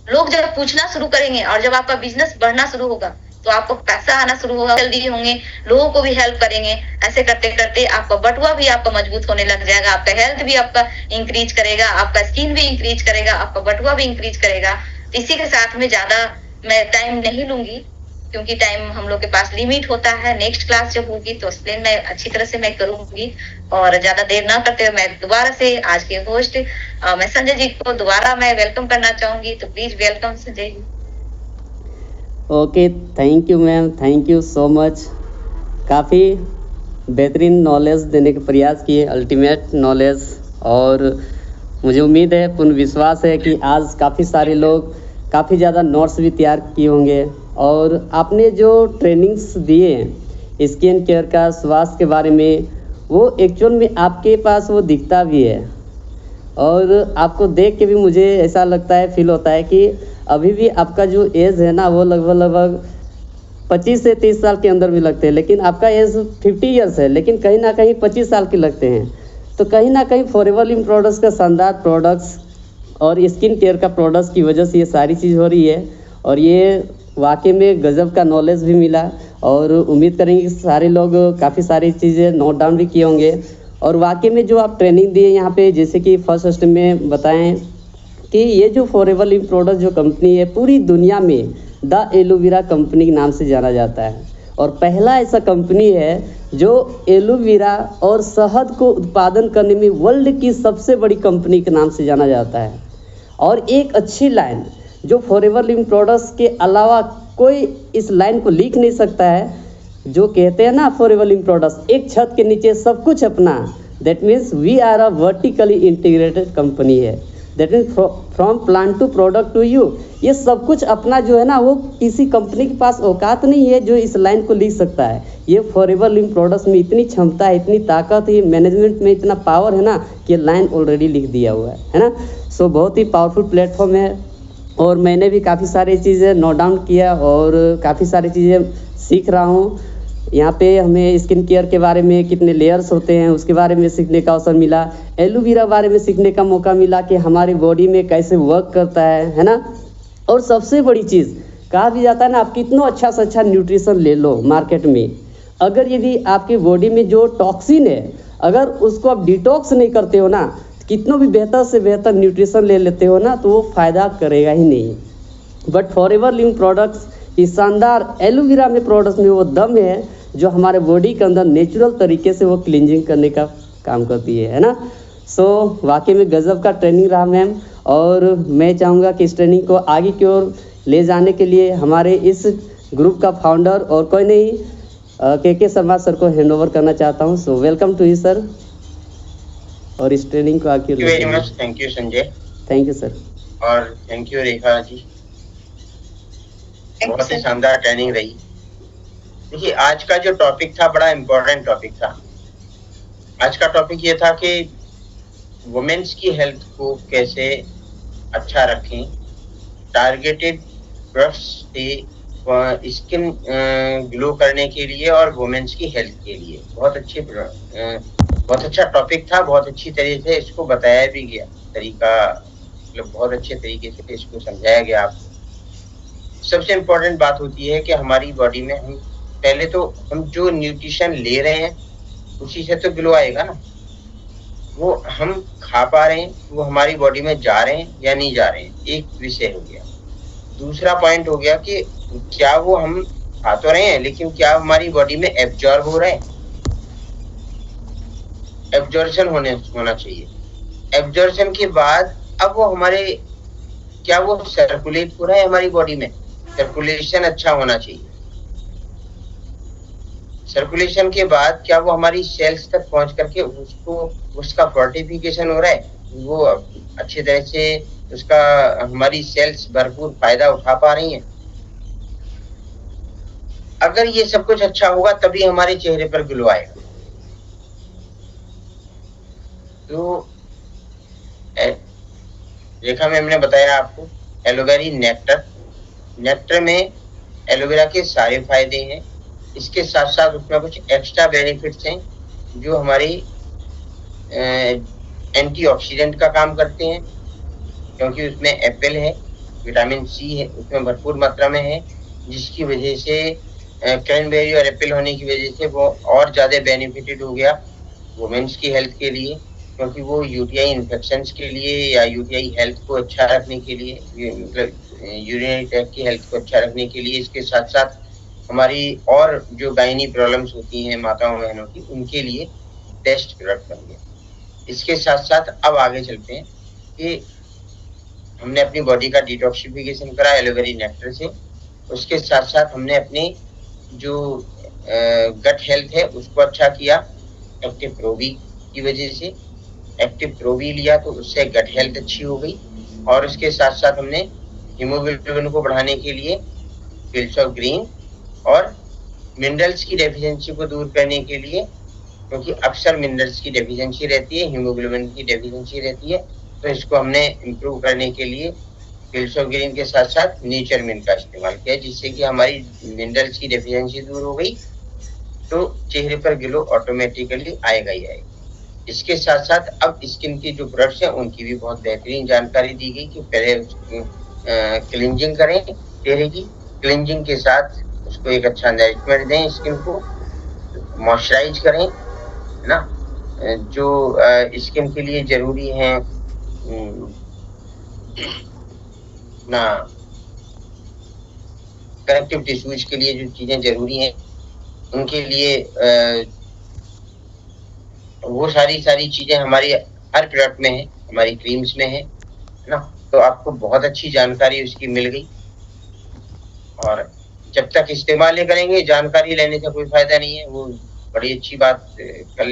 लोग जब पूछना शुरू करेंगे और जब आपका बिजनेस बढ़ना शुरू होगा तो आपको पैसा आना शुरू होगा, जल्दी होंगे, लोगों को भी हेल्प करेंगे। ऐसे करते करते आपका बटुआ भी आपका मजबूत होने लग जाएगा, आपका हेल्थ भी आपका इंक्रीज करेगा, आपका स्किन भी इंक्रीज करेगा, आपका बटुआ भी इंक्रीज करेगा। इसी के साथ में ज्यादा मैं टाइम नहीं लूंगी, क्योंकि टाइम हम लोग के पास लिमिट होता है। नेक्स्ट क्लास जब होगी तो एक्सप्लेन मैं अच्छी तरह से मैं करूंगी। और ज्यादा देर ना करते हुए मैं दोबारा से आज के होस्ट मैं संजय जी को दोबारा मैं वेलकम करना चाहूंगी। तो please welcome Sanjay ji. Okay, thank you ma'am, thank you so much. काफ़ी बेहतरीन नॉलेज देने का प्रयास किए, अल्टीमेट नॉलेज। और मुझे उम्मीद है, पूर्ण विश्वास है कि आज काफ़ी सारे लोग काफ़ी ज़्यादा नोट्स भी तैयार किए होंगे। और आपने जो ट्रेनिंग्स दिए हैं स्किन केयर का, स्वास्थ्य के बारे में, वो एक्चुअल में आपके पास वो दिखता भी है। और आपको देख के भी मुझे ऐसा लगता है, फील होता है कि अभी भी आपका जो एज है ना, वो लगभग 25 से 30 साल के अंदर भी लगते हैं। लेकिन आपका एज 50 ईयर्स है, लेकिन कहीं ना कहीं 25 साल के लगते हैं। तो कहीं ना कहीं फॉरएवर लिविंग प्रोडक्ट्स का शानदार प्रोडक्ट्स और स्किन केयर का प्रोडक्ट्स की वजह से ये सारी चीज़ हो रही है। और ये वाकई में गजब का नॉलेज भी मिला। और उम्मीद करेंगे कि सारे लोग काफ़ी सारी चीज़ें नोट डाउन भी किए होंगे। और वाकई में जो आप ट्रेनिंग दिए यहाँ पे, जैसे कि फर्स्ट स्टेप में बताएं कि ये जो फॉरएवर लिविंग प्रोडक्ट जो कंपनी है, पूरी दुनिया में द एलोवेरा कंपनी के नाम से जाना जाता है। और पहला ऐसा कंपनी है जो एलोवेरा और शहद को उत्पादन करने में वर्ल्ड की सबसे बड़ी कंपनी के नाम से जाना जाता है। और एक अच्छी लाइन जो फॉरएवर लिविंग प्रोडक्ट्स के अलावा कोई इस लाइन को लिख नहीं सकता है, जो कहते हैं ना फॉरएवर लिविंग प्रोडक्ट्स, एक छत के नीचे सब कुछ अपना। That means we are a vertically integrated company है। That means from plant to product to you, ये सब कुछ अपना जो है ना, वो किसी कंपनी के पास औकात नहीं है जो इस लाइन को लिख सकता है। ये फॉरएवर लिविंग प्रोडक्ट्स में इतनी क्षमता है, इतनी ताकत है, मैनेजमेंट में इतना पावर है ना कि ये लाइन ऑलरेडी लिख दिया हुआ है ना। सो बहुत ही पावरफुल प्लेटफॉर्म है। और मैंने भी काफ़ी सारी चीज़ें नोट डाउन किया और काफ़ी सारी चीज़ें सीख रहा हूँ। यहाँ पे हमें स्किन केयर के बारे में, कितने लेयर्स होते हैं उसके बारे में सीखने का अवसर मिला। एलोवेरा बारे में सीखने का मौका मिला कि हमारी बॉडी में कैसे वर्क करता है ना। और सबसे बड़ी चीज़ कहा भी जाता है ना, आप कितना अच्छा से अच्छा न्यूट्रिशन ले लो मार्केट में, अगर यदि आपकी बॉडी में जो टॉक्सिन है, अगर उसको आप डिटॉक्स नहीं करते हो ना, कितना भी बेहतर से बेहतर न्यूट्रिशन ले लेते हो ना, तो वो फ़ायदा करेगा ही नहीं। बट फॉरएवर लिविंग प्रोडक्ट्स इस शानदार एलोवेरा में प्रोडक्ट्स में वो दम है जो हमारे बॉडी के अंदर नेचुरल तरीके से वो क्लींजिंग करने का काम करती है ना। सो वाकई में गजब का ट्रेनिंग रहा मैम। और मैं चाहूँगा कि इस ट्रेनिंग को आगे की ओर ले जाने के लिए हमारे इस ग्रुप का फाउंडर और कोई नहीं, के शर्मा सर को हैंड ओवर करना चाहता हूँ। So welcome to you sir. और इस ट्रेनिंग को आगे very much thank you Sanjay. Thank you sir. और थैंक यू रेखा जी, बहुत ही शानदार ट्रेनिंग रही। देखिए आज का जो टॉपिक था बड़ा इम्पोर्टेंट टॉपिक था। आज का टॉपिक ये था कि वुमेन्स की हेल्थ को कैसे अच्छा रखें, टारगेटेड प्रोडक्ट्स से स्किन ग्लो करने के लिए और वुमेन्स की हेल्थ के लिए। बहुत अच्छा टॉपिक था, बहुत अच्छी तरीके से इसको बताया भी गया, तरीका मतलब बहुत अच्छे तरीके से इसको समझाया गया आपको। सबसे इम्पोर्टेंट बात होती है कि हमारी बॉडी में हम पहले तो हम जो न्यूट्रिशन ले रहे हैं उसी से तो ग्लो आएगा ना। वो हम खा पा रहे हैं, वो हमारी बॉडी में जा रहे हैं या नहीं जा रहे हैं, एक विषय हो गया। दूसरा पॉइंट हो गया कि क्या वो हम खा तो रहे हैं लेकिन क्या हमारी बॉडी में एब्जॉर्ब हो रहे हैं। एब्जॉर्प्शन होना चाहिए। एब्जॉर्प्शन के बाद अब वो हमारे क्या वो सर्कुलेट हो रहा है हमारी बॉडी में, सर्कुलेशन अच्छा होना चाहिए। सर्कुलेशन के बाद क्या वो हमारी सेल्स तक पहुंच करके उसका फोर्टिफिकेशन हो रहा है, वो अच्छी तरह से उसका हमारी सेल्स भरपूर फायदा उठा पा रही हैं। अगर ये सब कुछ अच्छा होगा तभी हमारे चेहरे पर ग्लो आएगा। तो रेखा मैम ने बताया आपको एलोवेरा नेक्टर में एलोवेरा के सारे फायदे हैं। इसके साथ साथ उसमें कुछ एक्स्ट्रा बेनिफिट्स हैं जो हमारी एंटीऑक्सीडेंट का काम करते हैं, क्योंकि उसमें एप्पल है, विटामिन सी है उसमें भरपूर मात्रा में है, जिसकी वजह से क्रैनबेरी और एप्पल होने की वजह से वो और ज़्यादा बेनिफिटेड हो गया वुमेन्स की हेल्थ के लिए, क्योंकि वो यूटीआई इन्फेक्शंस के लिए या यूटीआई हेल्थ को अच्छा रखने के लिए, मतलब यूरिनरी ट्रैक्ट की हेल्थ को अच्छा रखने के लिए, इसके साथ साथ हमारी और जो गायनी प्रॉब्लम्स होती हैं माताओं बहनों की, उनके लिए बेस्ट प्रोडक्ट बन गया। इसके साथ साथ अब आगे चलते हैं कि हमने अपनी बॉडी का डिटॉक्सिफिकेशन करा एलोवेरा नेक्टर से, उसके साथ साथ हमने अपनी जो गट हेल्थ है उसको अच्छा किया एक्टिव प्रोबी की वजह से। एक्टिव प्रोबी लिया तो उससे गट हेल्थ अच्छी हो गई, और उसके साथ साथ हमने हीमोग्लोबिन को बढ़ाने के लिए पिल्स ऑफ ग्रीन और मिनरल्स की डेफिशिएंसी को दूर करने के लिए, क्योंकि अक्सर मिनरल्स की डेफिशिएंसी रहती है, हीमोग्लोबिन की डेफिशिएंसी रहती है, तो इसको हमने इम्प्रूव करने के लिए पिल्स ऑफ ग्रीन के साथ साथ नेचर मिन का इस्तेमाल किया, जिससे कि हमारी मिनरल्स की डेफिशिएंसी दूर हो गई, तो चेहरे पर ग्लो ऑटोमेटिकली आएगा ही आएगा। इसके साथ साथ अब स्किन की जो प्रोडक्ट्स हैं उनकी भी बहुत बेहतरीन जानकारी दी गई कि पहले क्लींजिंग करें चेहरे की, क्लींजिंग के साथ उसको एक अच्छा नरिशमेंट दें, स्किन को मॉइस्चराइज करें, है ना, जो स्किन के लिए जरूरी है ना, कनेक्टिव टिश्यूज के लिए जो चीजें जरूरी हैं उनके लिए वो सारी चीजें हमारी हर प्रोडक्ट में है, हमारी क्रीम्स में है ना। तो आपको बहुत अच्छी जानकारी उसकी मिल गई, और जब तक इस्तेमाल नहीं करेंगे जानकारी लेने से कोई फायदा नहीं है। वो बड़ी अच्छी बात, कल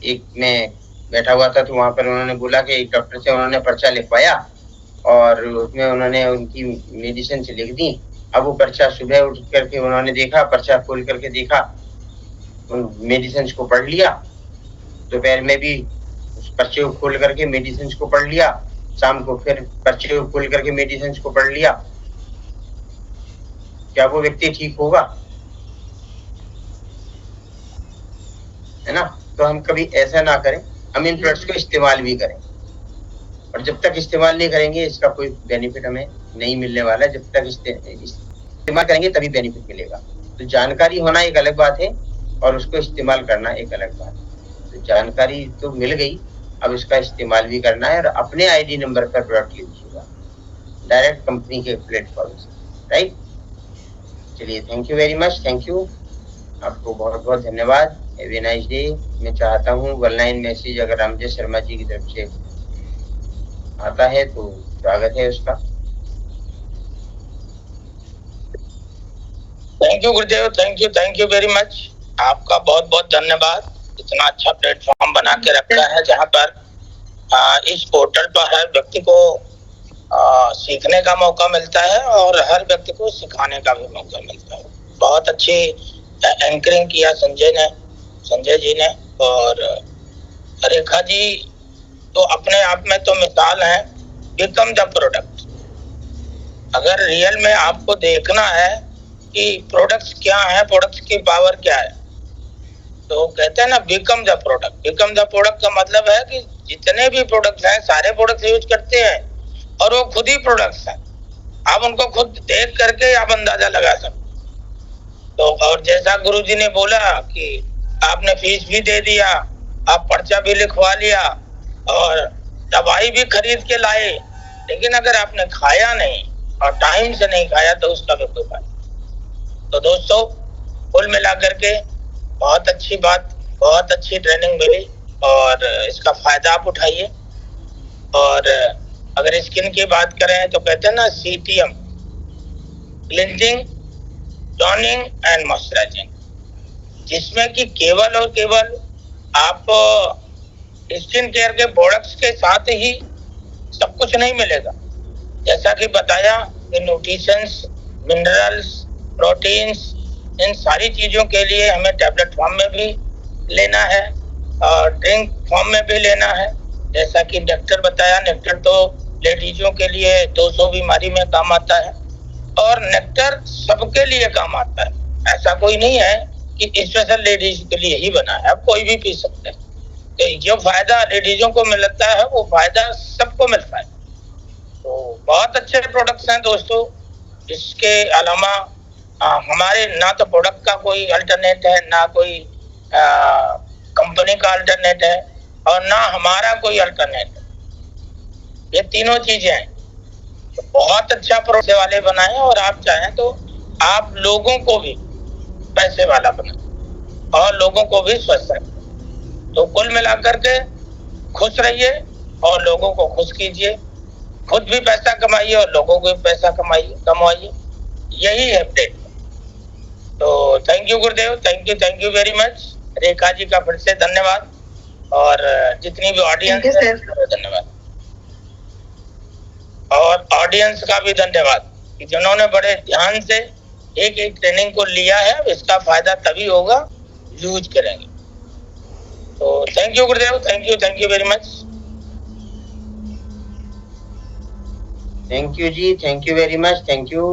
एक मैं बैठा हुआ था तो वहां पर उन्होंने बोला कि एक डॉक्टर से उन्होंने पर्चा लिखवाया और उसमें उन्होंने उनकी मेडिसिन से लिख दी। अब वो पर्चा सुबह उठ करके उन्होंने देखा, पर्चा खोल करके देखा, उन मेडिसिन को पढ़ लिया, दोपहर में भी उस पर्चे को खोल करके मेडिसिन को पढ़ लिया, शाम को फिर पर्चे को खोल करके मेडिसिन को पढ़ लिया। क्या वो व्यक्ति ठीक होगा? है ना। तो हम कभी ऐसा ना करें, हम इन प्रोडक्ट्स को इस्तेमाल भी करें, और जब तक इस्तेमाल नहीं करेंगे इसका कोई बेनिफिट हमें नहीं मिलने वाला। जब तक इस्तेमाल करेंगे तभी बेनिफिट मिलेगा। तो जानकारी होना एक अलग बात है और उसको इस्तेमाल करना एक अलग बात है। तो जानकारी तो मिल गई, अब इसका इस्तेमाल भी करना है, और अपने आईडी नंबर पर प्रोडक्ट लीजिएगा डायरेक्ट कंपनी के प्लेटफॉर्म से, राइट। चलिए, thank you very much, thank you, आपको बहुत बहुत धन्यवाद। Have a nice day. मैं चाहता हूँ ऑनलाइन मैसेज अगर रामजय शर्मा जी की तरफ से आता है तो स्वागत है उसका। Thank you Gurudev, thank you very much. आपका बहुत बहुत धन्यवाद। इतना अच्छा प्लेटफॉर्म बना के रखा है जहाँ पर इस पोर्टल पर हर व्यक्ति को सीखने का मौका मिलता है और हर व्यक्ति को सिखाने का भी मौका मिलता है। बहुत अच्छी एंकरिंग किया संजय जी ने, और रेखा जी तो अपने आप में तो मिसाल है। Become the product. अगर रियल में आपको देखना है कि प्रोडक्ट्स क्या है, प्रोडक्ट्स की पावर क्या है, तो कहते हैं ना become the product. Become the product का मतलब है कि जितने भी प्रोडक्ट्स हैं सारे प्रोडक्ट्स यूज करते हैं और वो खुद ही प्रोडक्ट्स हैं। आप उनको खुद देख करके आप अंदाजा लगा सकते। तो और जैसा गुरुजी ने बोला कि आपने फीस भी दे दिया, आप पर्चा भी लिखवा लिया और दवाई भी खरीद के लाए, लेकिन अगर आपने खाया नहीं और टाइम से नहीं खाया तो उसका भी कोई फायदा। तो दोस्तों, कुल मिलाकर के बहुत अच्छी बात बहुत अच्छी ट्रेनिंग मिली और इसका फायदा आप उठाइए। और अगर स्किन की बात करें तो कहते हैं ना CTM, cleansing, toning and moisturising, जिसमें कि केवल और केवल आप स्किन केयर के प्रोडक्ट्स के साथ ही सब कुछ नहीं मिलेगा। जैसा कि बताया कि न्यूट्रिशंस, मिनरल्स, प्रोटीन्स, इन सारी चीजों के लिए हमें टैबलेट फॉर्म में भी लेना है और ड्रिंक फॉर्म में भी लेना है। जैसा कि नेक्टर बताया, नेक्टर तो लेडीजों के लिए 200 बीमारी में काम आता है और नेक्टर सबके लिए काम आता है। ऐसा कोई नहीं है कि स्पेशल लेडीज के लिए ही बना है, अब कोई भी पी सकते हैं। तो जो फायदा लेडीजों को मिलता है वो फायदा सबको मिलता है। तो बहुत अच्छे प्रोडक्ट्स हैं दोस्तों। इसके अलावा हमारे ना तो प्रोडक्ट का कोई अल्टरनेट है, ना कोई कंपनी का अल्टरनेट है और ना हमारा कोई अल्टरनेट है। ये तीनों चीजें हैं। तो बहुत अच्छा प्रोडक्ट वाले बनाए और आप चाहें तो आप लोगों को भी पैसे वाला बनाए और लोगों को भी स्वस्थ रखें। तो कुल मिलाकर के खुश रहिए और लोगों को खुश कीजिए, खुद भी पैसा कमाइए और लोगों को भी पैसा कमाइए। यही है अपडेट। तो thank you Gurudev, thank you very much. Rekha ji का फिर से धन्यवाद और जितनी भी ऑडियंस है धन्यवाद और ऑडियंस का भी धन्यवाद कि जिन्होंने बड़े ध्यान से एक एक ट्रेनिंग को लिया है। इसका फायदा तभी होगा यूज करेंगे। तो thank you Gurudev, thank you very much. Thank you ji, thank you very much, thank you.